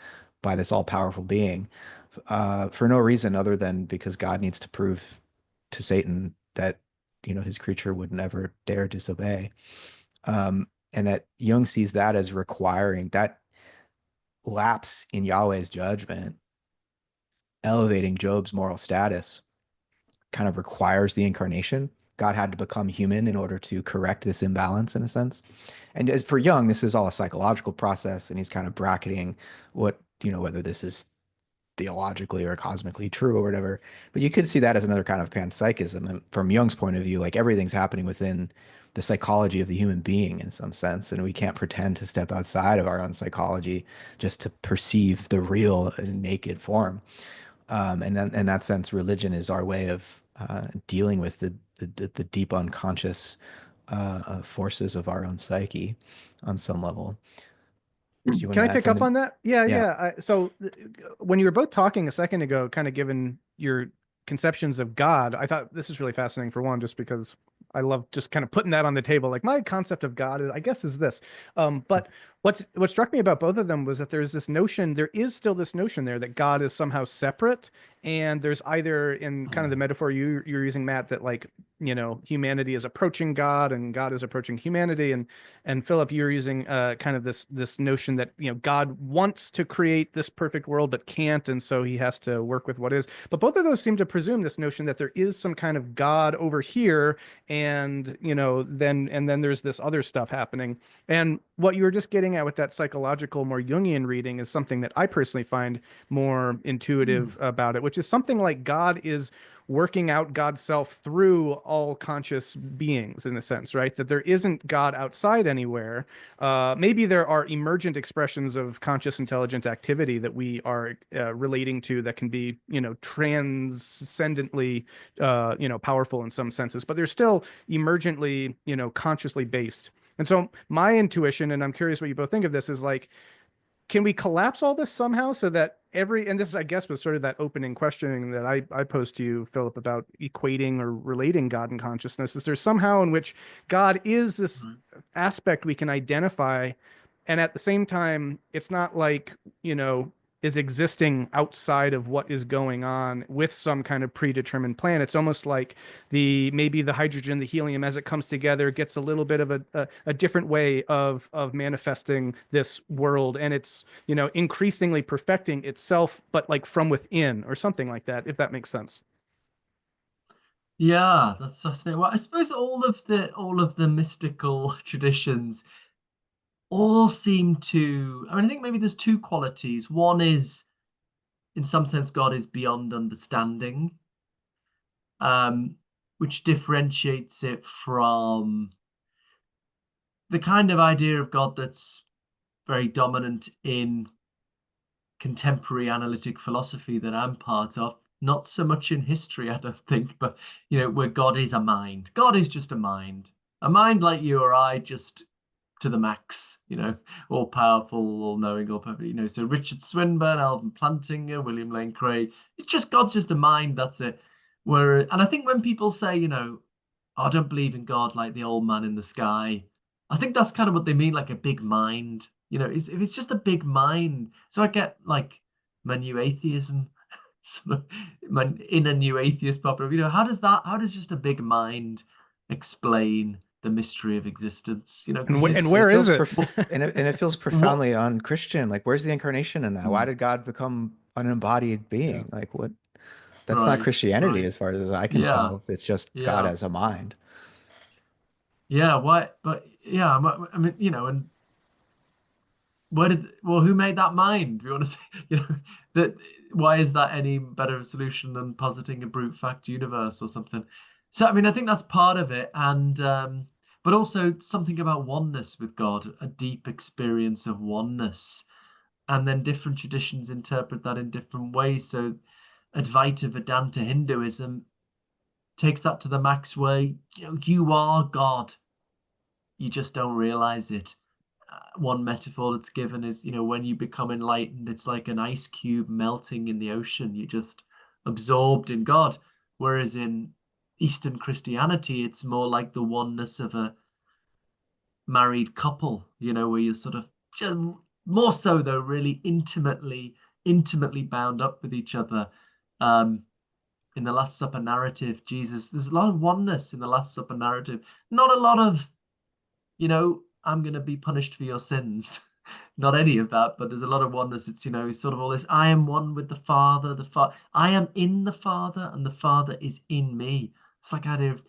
by this all-powerful being, for no reason other than because God needs to prove to Satan that his creature would never dare disobey. And that Jung sees that as requiring that lapse in Yahweh's judgment, elevating Job's moral status kind of requires the incarnation. God had to become human in order to correct this imbalance in a sense. And as for Jung, this is all a psychological process, and he's kind of bracketing whether this is theologically or cosmically true or whatever. But you could see that as another kind of panpsychism. And from Jung's point of view, like everything's happening within the psychology of the human being in some sense, and we can't pretend to step outside of our own psychology just to perceive the real naked form. And then in that sense, religion is our way of dealing with the deep unconscious forces of our own psyche on some level. Do you want Can to I add pick up something? on that? Yeah, Yeah. yeah. When you were both talking a second ago, kind of given your conceptions of God, I thought this is really fascinating for one, just because I love just kind of putting that on the table. Like my concept of God, I guess, is this. But what struck me about both of them was that there is still this notion there that God is somehow separate and there's either in kind of the metaphor you're using, Matt, that like, humanity is approaching God and God is approaching humanity, and Philip, you're using kind of this notion that God wants to create this perfect world but can't, and so he has to work with what is. But both of those seem to presume this notion that there is some kind of God over here, and then there's this other stuff happening. And what you were just getting at with that psychological, more Jungian reading is something that I personally find more intuitive about it, which is something like God is working out God's self through all conscious beings, in a sense, right? That there isn't God outside anywhere. Maybe there are emergent expressions of conscious intelligent activity that we are relating to that can be, transcendently, powerful in some senses, but they're still emergently, consciously based. And so my intuition, and I'm curious what you both think of this, is like, can we collapse all this somehow so that and this, I guess, was sort of that opening questioning that I posed to you, Philip, about equating or relating God and consciousness. Is there somehow in which God is this aspect we can identify, and at the same time, it's not like, is existing outside of what is going on with some kind of predetermined plan. It's almost like maybe the hydrogen, the helium, as it comes together, gets a little bit of a different way of manifesting this world, and it's increasingly perfecting itself, but like from within or something like that, if that makes sense. Yeah, that's fascinating. Well, I suppose all of the mystical traditions all seem to, I mean, I think maybe there's two qualities. One is, in some sense, God is beyond understanding, um, which differentiates it from the kind of idea of God that's very dominant in contemporary analytic philosophy that I'm part of. Not so much in history, I don't think, but where God is a mind. God is just a mind like you or I, just to the max, all powerful, all knowing, all perfect. So Richard Swinburne, Alvin Plantinga, William Lane Craig. It's just God's just a mind. That's it. And I think when people say, I don't believe in God like the old man in the sky, I think that's kind of what they mean, like a big mind. If it's just a big mind. So I get like my new atheism, sort of my inner new atheist popular. How does just a big mind explain the mystery of existence? And, Because and just It where is feels it? and it feels what? profoundly unchristian. Like, where's the incarnation in that? Why Mm, did God become an embodied yeah. being? Like, what? That's not Right. Christianity, Right. as far as I can Yeah. tell. It's just God Yeah. as a mind. Yeah. Why? But yeah. I mean, and who made that mind? If you want to say, that why is that any better of a solution than positing a brute fact universe or something? So I mean, I think that's part of it, and but also something about oneness with God, a deep experience of oneness, and then different traditions interpret that in different ways. So Advaita Vedanta Hinduism takes that to the max, where you are God, you just don't realize it. One metaphor that's given is, when you become enlightened, it's like an ice cube melting in the ocean. You're just absorbed in God. Whereas in Eastern Christianity, it's more like the oneness of a married couple, where you're sort of just more so though, really intimately bound up with each other. Um, in the Last Supper narrative, there's a lot of oneness in the Last Supper narrative. Not a lot of, I'm going to be punished for your sins. Not any of that, but there's a lot of oneness. It's, sort of all this, I am one with the Father, I am in the Father, and the Father is in me. It's like idea of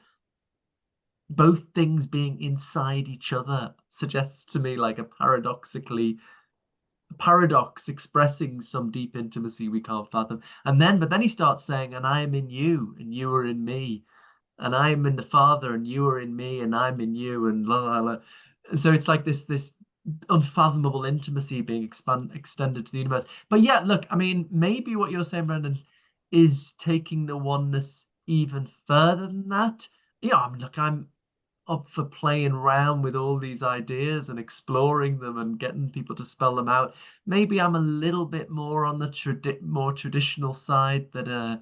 both things being inside each other suggests to me like a paradox expressing some deep intimacy we can't fathom. But then he starts saying, and I am in you, and you are in me, and I am in the Father, and you are in me, and I'm in you, and la la la. And so it's like this unfathomable intimacy being extended to the universe. But yeah, look, I mean, maybe what you're saying, Brendan, is taking the oneness even further than that. Yeah, I mean, look, I'm up for playing around with all these ideas and exploring them and getting people to spell them out. Maybe I'm a little bit more on the more traditional side, that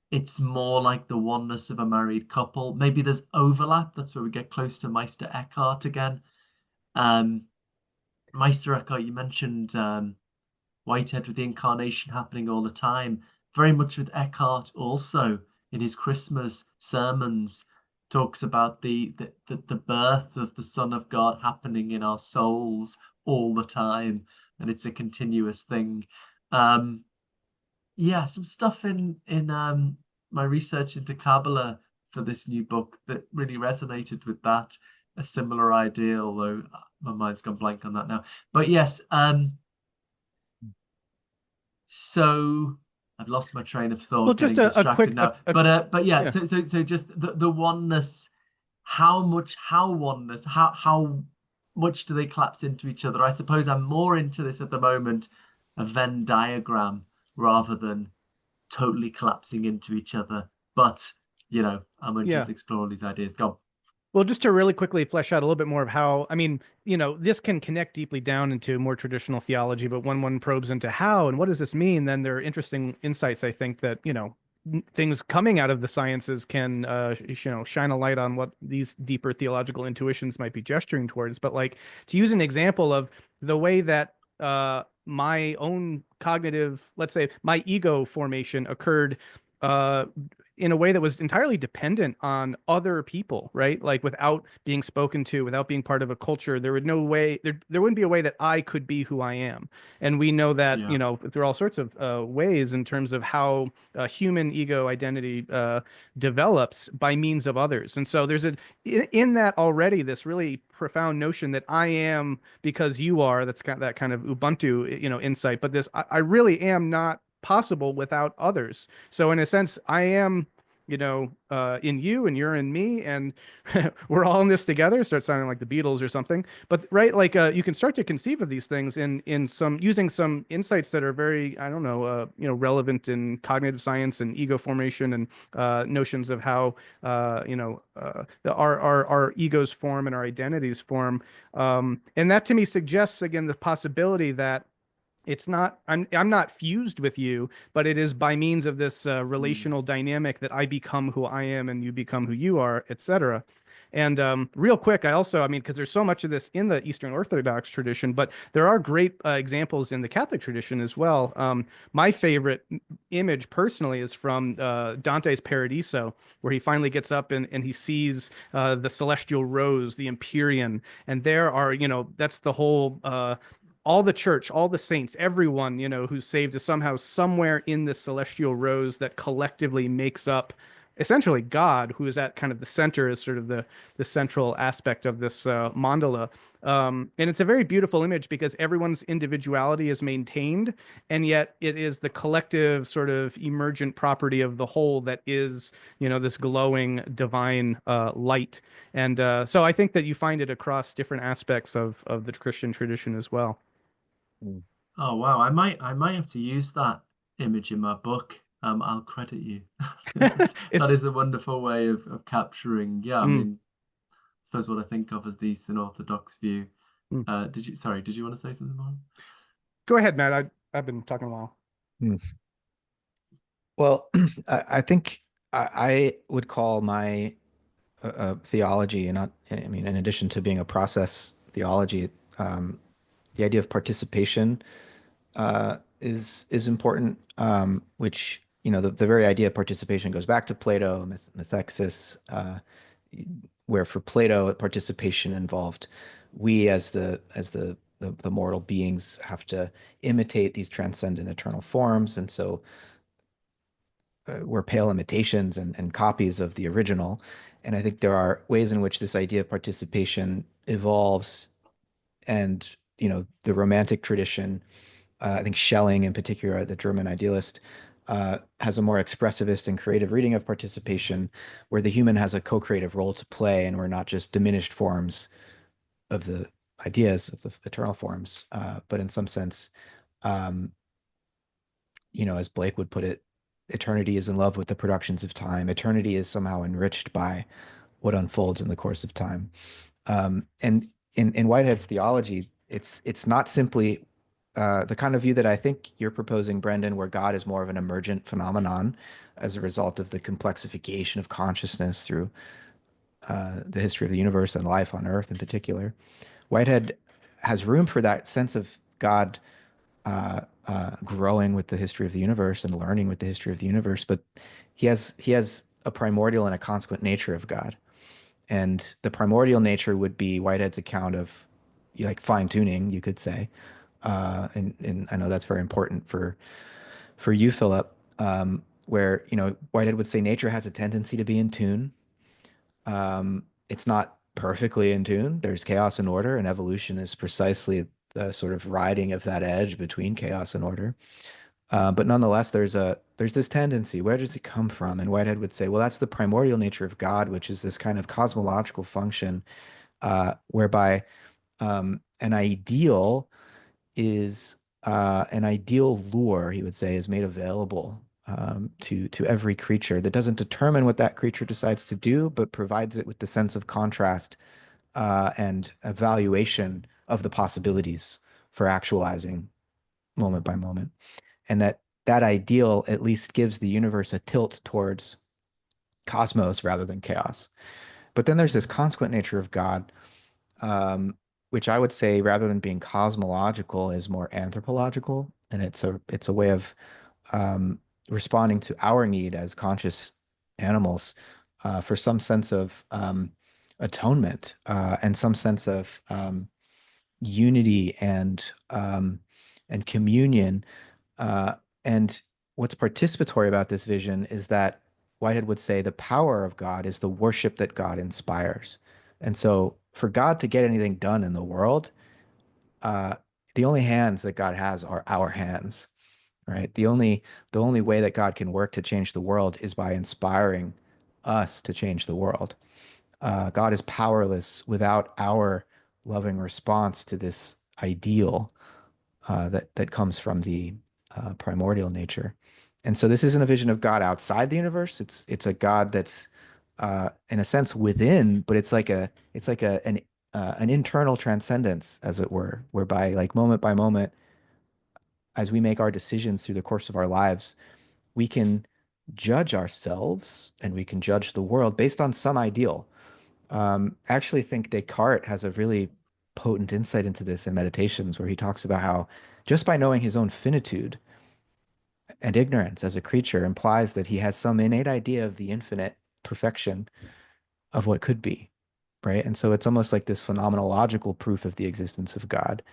it's more like the oneness of a married couple. Maybe there's overlap. That's where we get close to Meister Eckhart again. Um, Meister Eckhart, you mentioned Whitehead with the incarnation happening all the time. very much with Eckhart also in his Christmas sermons, talks about the birth of the Son of God happening in our souls all the time, and it's a continuous thing. Yeah, some stuff in my research into Kabbalah for this new book that really resonated with that. A similar idea, although my mind's gone blank on that now. But yes, so I've lost my train of Well, thought, just getting a distracted quick, now. But yeah, yeah. so just the oneness, how oneness, how much do they collapse into each other? I suppose I'm more into this at the moment, a Venn diagram rather than totally collapsing into each other. But I'm going to Yeah. just explore these ideas. Go on. Well, just to really quickly flesh out a little bit more of how, I mean, this can connect deeply down into more traditional theology, but when one probes into how and what does this mean, then there are interesting insights, I think, that, things coming out of the sciences can, shine a light on what these deeper theological intuitions might be gesturing towards. But like to use an example of the way that my own cognitive, let's say my ego formation occurred uh, in a way that was entirely dependent on other people, right? Like without being spoken to, without being part of a culture, there would no way there wouldn't be a way that I could be who I am. And we know that, Yeah, there are all sorts of ways in terms of how human ego identity develops by means of others. And so there's in that already this really profound notion that I am because you are. That's kind of that kind of Ubuntu, insight. But this, I really am not possible without others. So in a sense, I am, in you and you're in me, and we're all in this together. Start sounding like the Beatles or something. But right, like you can start to conceive of these things in some using some insights that are very, I don't know, relevant in cognitive science and ego formation and notions of how our egos form and our identities form. And that to me suggests again the possibility that it's not I'm not fused with you, but it is by means of this mm, relational dynamic that I become who I am and you become who you are, etc. And real quick, I mean, because there's so much of this in the Eastern Orthodox tradition, but there are great examples in the Catholic tradition as well. My favorite image personally is from Dante's Paradiso, where he finally gets up and he sees the celestial rose, the Empyrean, and there are, that's the whole all the church, all the saints, everyone, who's saved is somehow somewhere in this celestial rose that collectively makes up essentially God, who is at kind of the center, is sort of the central aspect of this mandala. And it's a very beautiful image because everyone's individuality is maintained, and yet it is the collective sort of emergent property of the whole that is, this glowing divine light. And so I think that you find it across different aspects of the Christian tradition as well. Mm. oh wow, I might have to use that image in my book. I'll credit you. That It's is a wonderful way of capturing, yeah, I mm, mean, I suppose what I think of as the Eastern Orthodox view. mm. Did you want to say something more? Go ahead, Matt. I've been talking a while. Mm. Well, I think I would call my theology, and not, I mean, in addition to being a process theology, the idea of participation is important, which, the very idea of participation goes back to Plato, mythexis, where for Plato, participation involved we as the mortal beings have to imitate these transcendent eternal forms, and so we're pale imitations and copies of the original. And I think there are ways in which this idea of participation evolves, and the Romantic tradition, I think Schelling in particular, the German idealist, has a more expressivist and creative reading of participation, where the human has a co-creative role to play, and we're not just diminished forms of the ideas of the eternal forms, but in some sense, um, as Blake would put it, eternity is in love with the productions of time. Eternity is somehow enriched by what unfolds in the course of time. And in Whitehead's theology, it's not simply the kind of view that I think you're proposing, Brendan, where God is more of an emergent phenomenon as a result of the complexification of consciousness through the history of the universe and life on Earth in particular. Whitehead has room for that sense of God growing with the history of the universe and learning with the history of the universe, but he has a primordial and a consequent nature of God. And the primordial nature would be Whitehead's account of like fine tuning, you could say. And I know that's very important for you, Philip, where, Whitehead would say nature has a tendency to be in tune. It's not perfectly in tune. There's chaos and order, and evolution is precisely the sort of riding of that edge between chaos and order. But nonetheless, there's this tendency. Where does it come from? And Whitehead would say, well, that's the primordial nature of God, which is this kind of cosmological function, whereby an ideal is an ideal lure, he would say, is made available to every creature that doesn't determine what that creature decides to do, but provides it with the sense of contrast and evaluation of the possibilities for actualizing moment by moment. And that ideal at least gives the universe a tilt towards cosmos rather than chaos. But then there's this consequent nature of God, um, which I would say, rather than being cosmological, is more anthropological, and it's a way of responding to our need as conscious animals for some sense of atonement and some sense of unity and communion. Uh, and what's participatory about this vision is that Whitehead would say the power of God is the worship that God inspires. And so, for God to get anything done in the world, uh, the only hands that God has are our hands, right? The only way that God can work to change the world is by inspiring us to change the world. God is powerless without our loving response to this ideal that comes from the primordial nature. And so this isn't a vision of God outside the universe. It's a God that's in a sense within, but it's like an internal transcendence, as it were, whereby like moment by moment, as we make our decisions through the course of our lives, we can judge ourselves and we can judge the world based on some ideal. I actually think Descartes has a really potent insight into this in Meditations, where he talks about how just by knowing his own finitude and ignorance as a creature implies that he has some innate idea of the infinite perfection of what could be, right? And so it's almost like this phenomenological proof of the existence of God.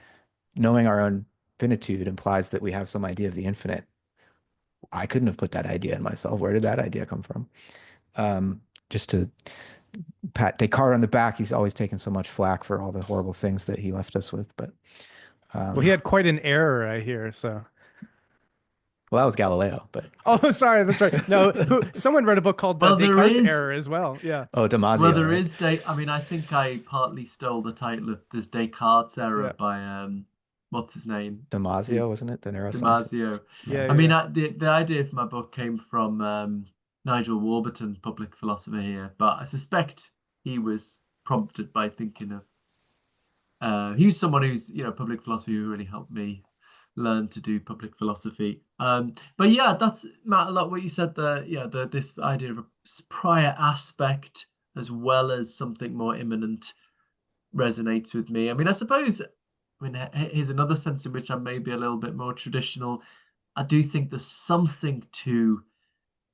Knowing our own finitude implies that we have some idea of the infinite. I couldn't have put that idea in myself. Where did that idea come from? Just to pat Descartes on the back, he's always taken so much flack for all the horrible things that he left us with. But Well, he had quite an error, I hear. So, well, that was Galileo. But oh, sorry, that's right. No, someone wrote a book called Well, there Descartes' is. Error as well. Yeah, oh, Well, Damasio, there right? is I mean, I think I partly stole the title of "There's Descartes' Error" yeah, by what's his name? Damasio, Who's wasn't it? The neuroscientist. Damasio. Yeah. yeah, I mean, yeah. the idea for my book came from Nigel Warburton, public philosopher here, but I suspect he was prompted by thinking of he was someone who's public philosophy who really helped me learn to do public philosophy. But yeah, that's Matt, a lot what you said there. Yeah, this idea of a prior aspect as well as something more imminent resonates with me. I mean, I suppose. I mean, here's another sense in which I'm maybe a little bit more traditional. I do think there's something to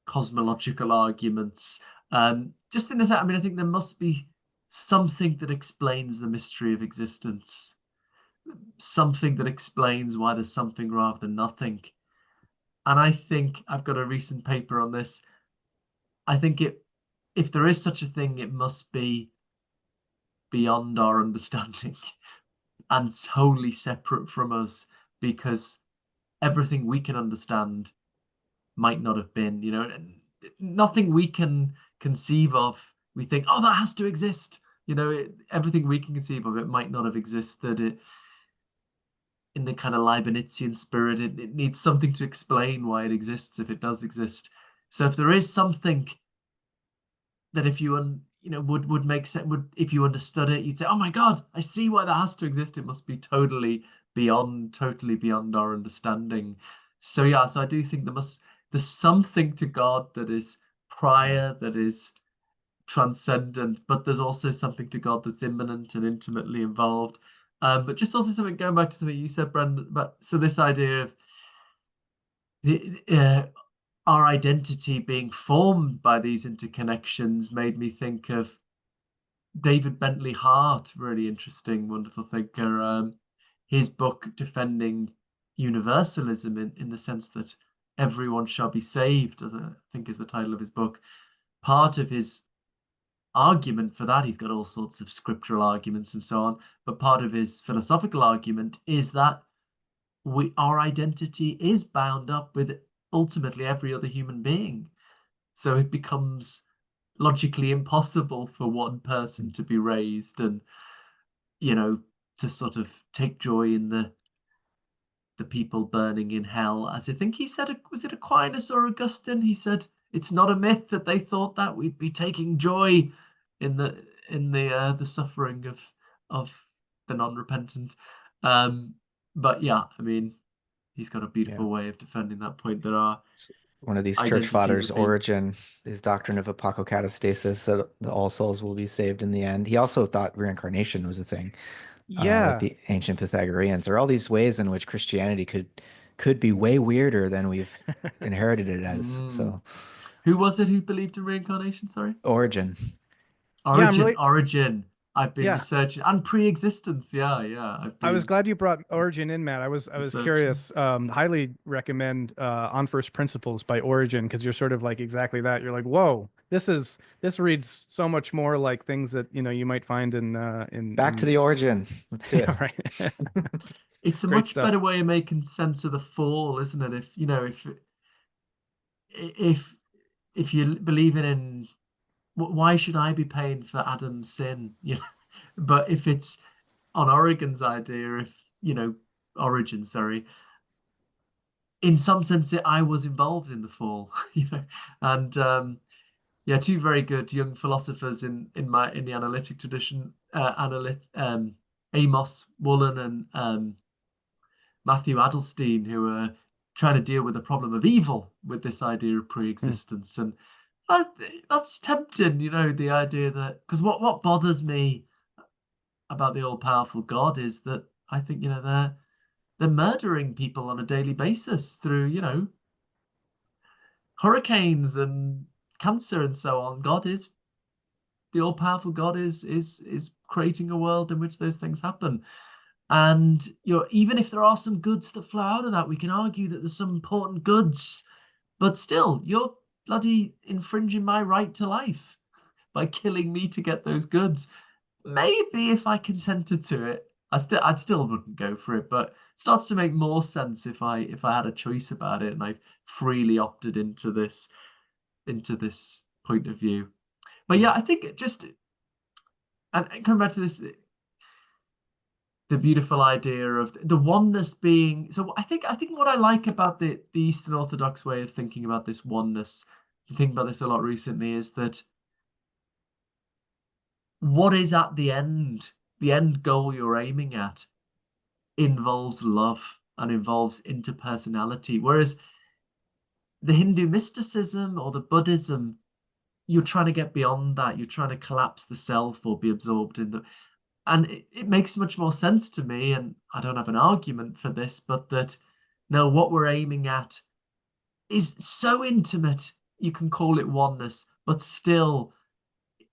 cosmological arguments. Just in this, I mean, I think there must be something that explains the mystery of existence, something that explains why there's something rather than nothing. And I think I've got a recent paper on this. I think if there is such a thing, it must be beyond our understanding and wholly separate from us, because everything we can understand might not have been, nothing we can conceive of. We think, oh, that has to exist. Everything we can conceive of, it might not have existed. In the kind of Leibnizian spirit, it needs something to explain why it exists if it does exist. So if there is something that if you would make sense, would if you understood it, you'd say, oh my God, I see why that has to exist. It must be totally beyond our understanding. So yeah, so I do think there's something to God that is prior, that is transcendent, but there's also something to God that's immanent and intimately involved. But just also something going back to something you said, Brendan, about so this idea of the our identity being formed by these interconnections made me think of David Bentley Hart, really interesting, wonderful thinker. His book defending universalism in the sense that everyone shall be saved, as I think is the title of his book. Part of his argument for that, he's got all sorts of scriptural arguments and so on, but part of his philosophical argument is that our identity is bound up with ultimately every other human being. So it becomes logically impossible for one person to be raised and, you know, to sort of take joy in the people burning in hell. As I think he said, was it Aquinas or Augustine? He said it's not a myth that they thought that we'd be taking joy in the suffering of the non-repentant. Um, but yeah, I mean, he's got a Yeah. beautiful way of defending that point that our It's one of these church identities fathers, have been. Origin, his doctrine of apocatastasis, that all souls will be saved in the end. He also thought reincarnation was a thing, like Yeah. the ancient Pythagoreans. There are all these ways in which Christianity could be way weirder than we've inherited it as. Mm. So, Who was it who believed in reincarnation? Sorry. Origin. Yeah, I'm Origin, really origin. I've been yeah. researching and pre-existence. Yeah, yeah. I've I was been glad you brought Origin in, Matt. I was researching. curious. Highly recommend On First Principles by Origin because you're sort of like exactly that. You're like, whoa, this reads so much more like things that you might find Back to in the origin. Let's do yeah, it. right. It's a Great much stuff. better way of making sense of the fall, isn't it? If you know, if if you're believing in why should I be paying for Adam's sin? You know, but if it's on Oregon's idea, if you know, origin, sorry, in some sense, I was involved in the fall, you know, and yeah, two very good young philosophers in the analytic tradition, Amos Woolen and Matthew Adelstein, who are trying to deal with the problem of evil with this idea of Hmm. pre-existence, and that, that's tempting, you know, the idea that because what bothers me about the all-powerful God is that I think you know they're murdering people on a daily basis through you know hurricanes and cancer and so on. God is the all-powerful God is creating a world in which those things happen. And you know, even if there are some goods that flow out of that, we can argue that there's some important goods, but still, you're bloody infringing my right to life by killing me to get those goods. Maybe if I consented to it, I still wouldn't go for it, but it starts to make more sense if I had a choice about it and I freely opted into this point of view. But yeah, I think it just and coming back to this the beautiful idea of the oneness being so I think what I like about the Eastern Orthodox way of thinking about this oneness, and thinking about this a lot recently, is that what is at the end goal you're aiming at involves love and involves interpersonality. Whereas the Hindu mysticism or the Buddhism, you're trying to get beyond that. You're trying to collapse the self or be absorbed in the and it makes much more sense to me, and I don't have an argument for this, but that no, what we're aiming at is so intimate, you can call it oneness, but still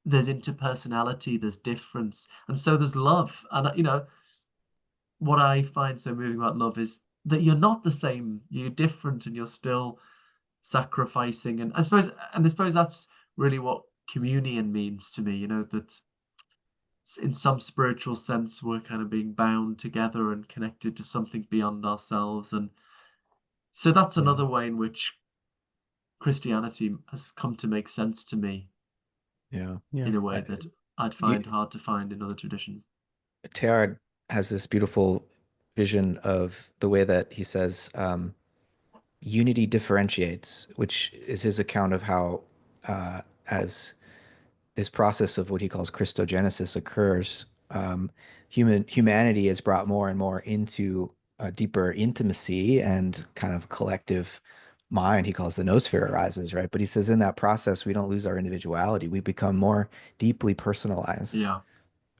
there's interpersonality, there's difference, and so there's love. And you know, what I find so moving about love is that you're not the same, you're different, and you're still sacrificing. And I suppose that's really what communion means to me, you know, that in some spiritual sense, we're kind of being bound together and connected to something beyond ourselves. And so that's Yeah. another way in which Christianity has come to make sense to me Yeah. Yeah. in a way Uh, that I'd find you, hard to find in other traditions. Teilhard has this beautiful vision of the way that he says unity differentiates, which is his account of how, as this process of what he calls Christogenesis occurs, humanity is brought more and more into a deeper intimacy and kind of collective mind. He calls the noosphere arises, right? But he says in that process, we don't lose our individuality. We become more deeply personalized, Yeah.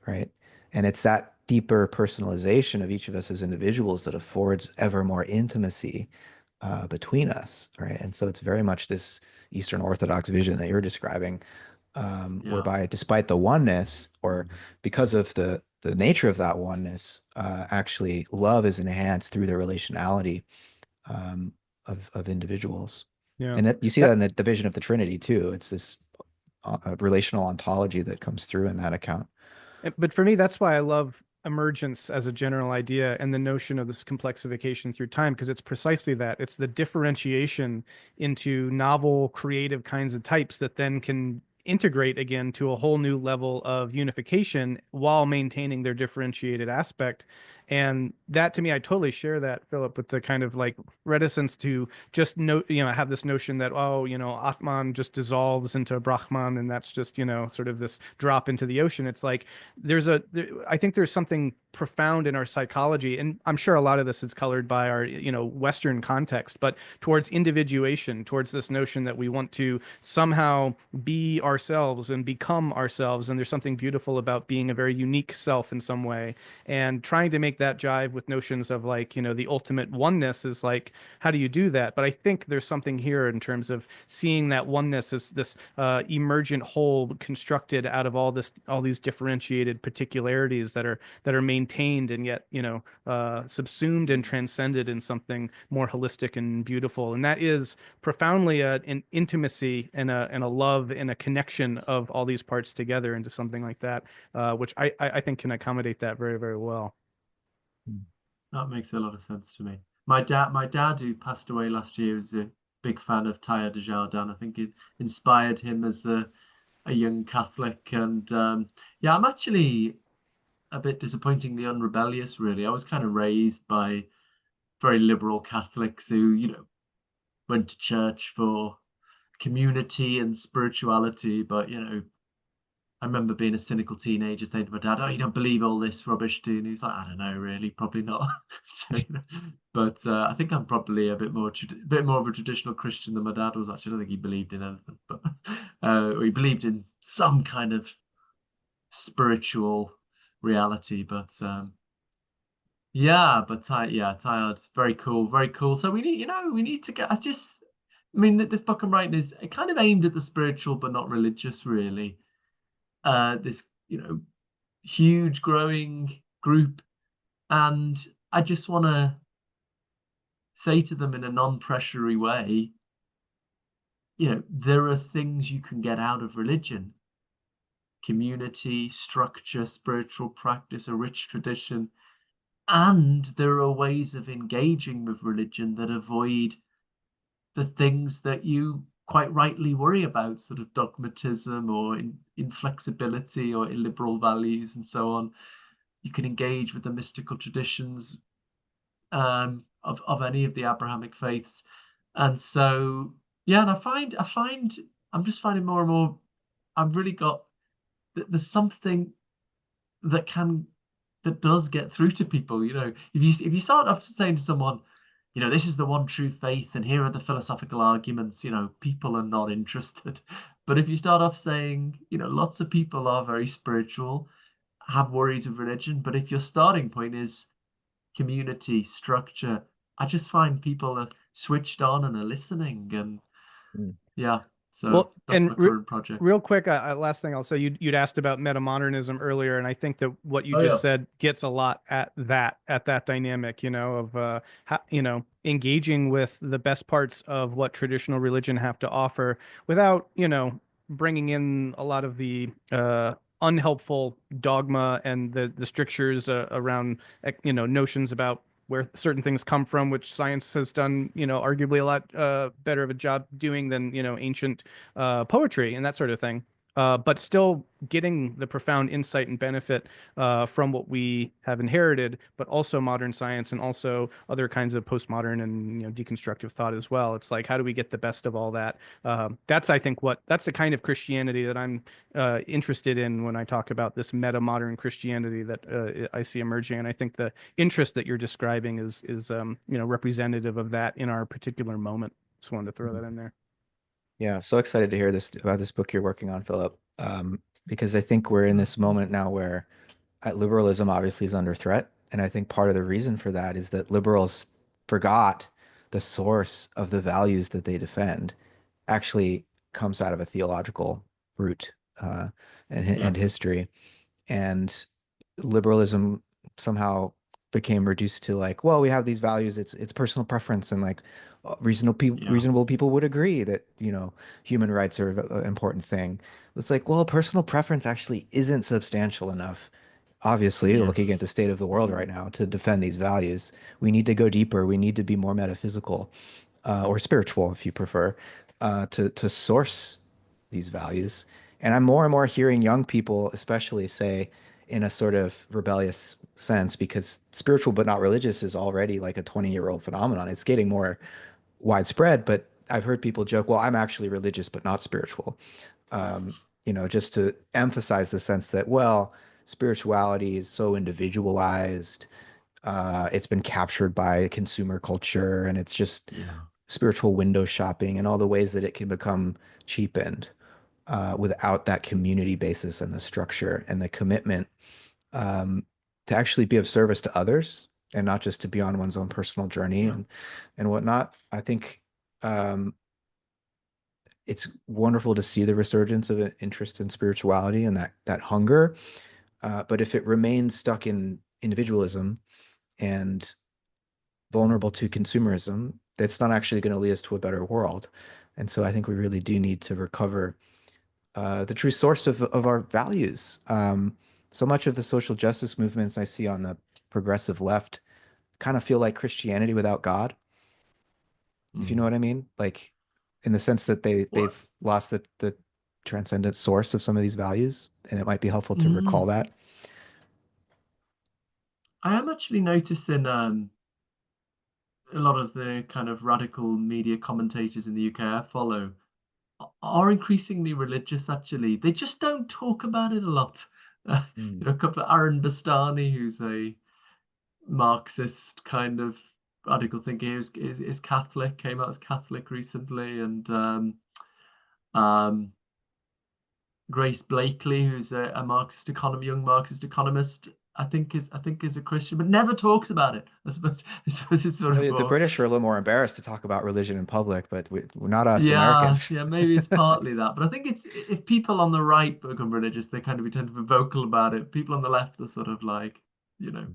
right? And it's that deeper personalization of each of us as individuals that affords ever more intimacy between us, right? And so it's very much this Eastern Orthodox vision that you're describing, Yeah. whereby despite the oneness, or because of the nature of that oneness, actually love is enhanced through the relationality of individuals. Yeah. And that you see that That in the vision of the Trinity too. It's this relational ontology that comes through in that account. But for me, that's why I love emergence as a general idea and the notion of this complexification through time, because it's precisely that. It's the differentiation into novel, creative kinds of types that then can integrate again to a whole new level of unification while maintaining their differentiated aspect. And that to me, I totally share that, Philip, with the kind of like reticence to just have this notion that, oh, Atman just dissolves into Brahman and that's just, sort of this drop into the ocean. It's like, I think there's something profound in our psychology, and I'm sure a lot of this is colored by our, Western context, but towards individuation, towards this notion that we want to somehow be ourselves and become ourselves. And there's something beautiful about being a very unique self in some way, and trying to make that jive with notions of like, the ultimate oneness is like, how do you do that? But I think there's something here in terms of seeing that oneness as this emergent whole constructed out of all these differentiated particularities that are maintained and yet subsumed and transcended in something more holistic and beautiful. And that is profoundly an intimacy and a love and a connection of all these parts together into something like that, which I think can accommodate that very, very well. That makes a lot of sense to me. My dad who passed away last year, was a big fan of Teilhard de Chardin. I think it inspired him as a young Catholic. And yeah, I'm actually a bit disappointingly unrebellious, really. I was kind of raised by very liberal Catholics who, went to church for community and spirituality. But, I remember being a cynical teenager saying to my dad, "Oh, you don't believe all this rubbish, do you?" And he was like, "I don't know, really, probably not." So, but I think I'm probably a bit more of a traditional Christian than my dad was. Actually, I don't think he believed in anything, but he believed in some kind of spiritual reality. But yeah, but Tired's very cool, very cool. So we need to get. I mean, this book I'm writing is kind of aimed at the spiritual, but not religious, really. This, huge growing group, and I just want to say to them in a non-pressury way, there are things you can get out of religion: community, structure, spiritual practice, a rich tradition. And there are ways of engaging with religion that avoid the things that you quite rightly worry about, sort of dogmatism or inflexibility or illiberal values and so on. You can engage with the mystical traditions of any of the Abrahamic faiths. And so, yeah, and I find I'm just finding more and more, I've really got, there's something that can that does get through to people. If you start off saying to someone, this is the one true faith, and here are the philosophical arguments, people are not interested. But if you start off saying, lots of people are very spiritual, have worries of religion, but if your starting point is community, structure, I just find people are switched on and are listening. And Mm. yeah, so Well, that's and my current project. real quick, last thing I'll say, you'd asked about metamodernism earlier, and I think that what you Oh just yeah. said gets a lot at that dynamic, of how, engaging with the best parts of what traditional religion have to offer without, bringing in a lot of the unhelpful dogma and the strictures around, notions about where certain things come from, which science has done, arguably a lot better of a job doing than, ancient poetry and that sort of thing. But still getting the profound insight and benefit from what we have inherited, but also modern science and also other kinds of postmodern and deconstructive thought as well. It's like, how do we get the best of all that? I think that's the kind of Christianity that I'm interested in when I talk about this meta modern Christianity that I see emerging. And I think the interest that you're describing is representative of that in our particular moment. Just wanted to throw that in there. Yeah, so excited to hear this about this book you're working on, Philip. Because I think we're in this moment now where liberalism obviously is under threat. And I think part of the reason for that is that liberals forgot the source of the values that they defend actually comes out of a theological root and Yes. history. And liberalism somehow became reduced to like, well, we have these values. It's personal preference, and like Yeah. reasonable people would agree that, you know, human rights are an important thing. It's like, well, personal preference actually isn't substantial enough. Obviously, looking at Yes. the state of the world Mm. right now, to defend these values, we need to go deeper. We need to be more metaphysical, or spiritual, if you prefer, to source these values. And I'm more and more hearing young people, especially, say, in a sort of rebellious sense, because spiritual but not religious is already like a 20-year-old phenomenon. It's getting more widespread, but I've heard people joke, well, I'm actually religious but not spiritual. Um, just to emphasize the sense that, well, spirituality is so individualized. It's been captured by consumer culture, and it's just Yeah. spiritual window shopping and all the ways that it can become cheapened without that community basis and the structure and the commitment um, to actually be of service to others and not just to be on one's own personal journey Yeah. and whatnot. I think um, it's wonderful to see the resurgence of an interest in spirituality and that hunger. But if it remains stuck in individualism and vulnerable to consumerism, that's not actually going to lead us to a better world. And so I think we really do need to recover the true source of our values. So much of the social justice movements I see on the progressive left kind of feel like Christianity without God, if you know Mm. what I mean. Like in the sense that What? they've lost the transcendent source of some of these values, and it might be helpful to recall Mm. that. I am actually noticing a lot of the kind of radical media commentators in the UK I follow are increasingly religious, actually. They just don't talk about it a lot. Mm. A couple of Aaron Bastani, who's a Marxist kind of radical thinker, is Catholic, came out as Catholic recently, and um, Grace Blakely, who's a Marxist economy, young Marxist economist, I think is a Christian, but never talks about it. I suppose it's sort of The more. British are a little more embarrassed to talk about religion in public, but we're not us Yeah, Americans. yeah, maybe it's partly that, but I think it's if people on the right become religious, they kind of tend to be vocal about it. People on the left are sort of like, you know,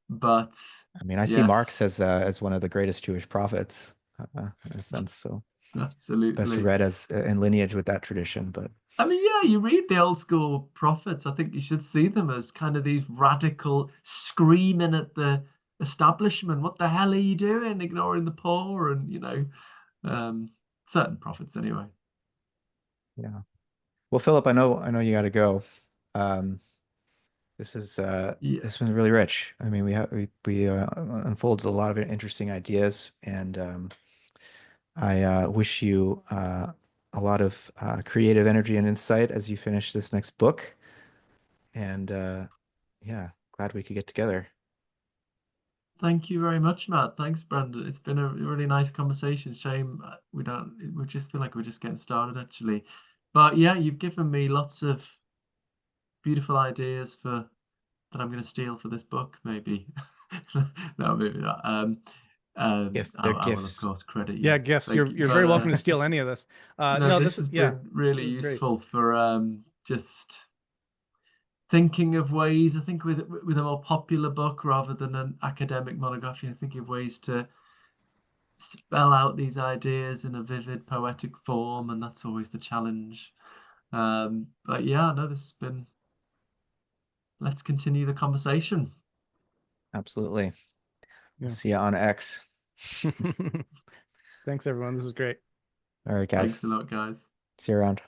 but I mean, I see Marx yes, as one of the greatest Jewish prophets in a sense. So best absolutely. read as in lineage with that tradition. But I mean, yeah, you read the old school prophets. I think you should see them as kind of these radical screaming at the establishment. What the hell are you doing? Ignoring the poor and, um, certain prophets anyway. yeah. Well, Philip, I know you got to go. Um, Yeah. this has been really rich. I mean, we unfolded a lot of interesting ideas, and I wish you a lot of creative energy and insight as you finish this next book. And yeah, glad we could get together. Thank you very much, Matt. Thanks, Brandon. It's been a really nice conversation. Shame we just feel like we're just getting started actually. But yeah, you've given me lots of beautiful ideas for that I'm going to steal for this book, maybe. No, maybe not. If I, they're I will, of gifts. course, credit you. Yeah, gifts. Thank you. You're But very welcome to steal any of this. no, No, this this is has yeah, been it really was great. useful for just thinking of ways. I think with a more popular book rather than an academic monography, I think of ways to spell out these ideas in a vivid, poetic form, and that's always the challenge. But yeah, no, this has been. Let's continue the conversation. Absolutely. I'll Yeah. see you on X. Thanks, everyone. This is great. All right, guys. Thanks a lot, guys. See you around.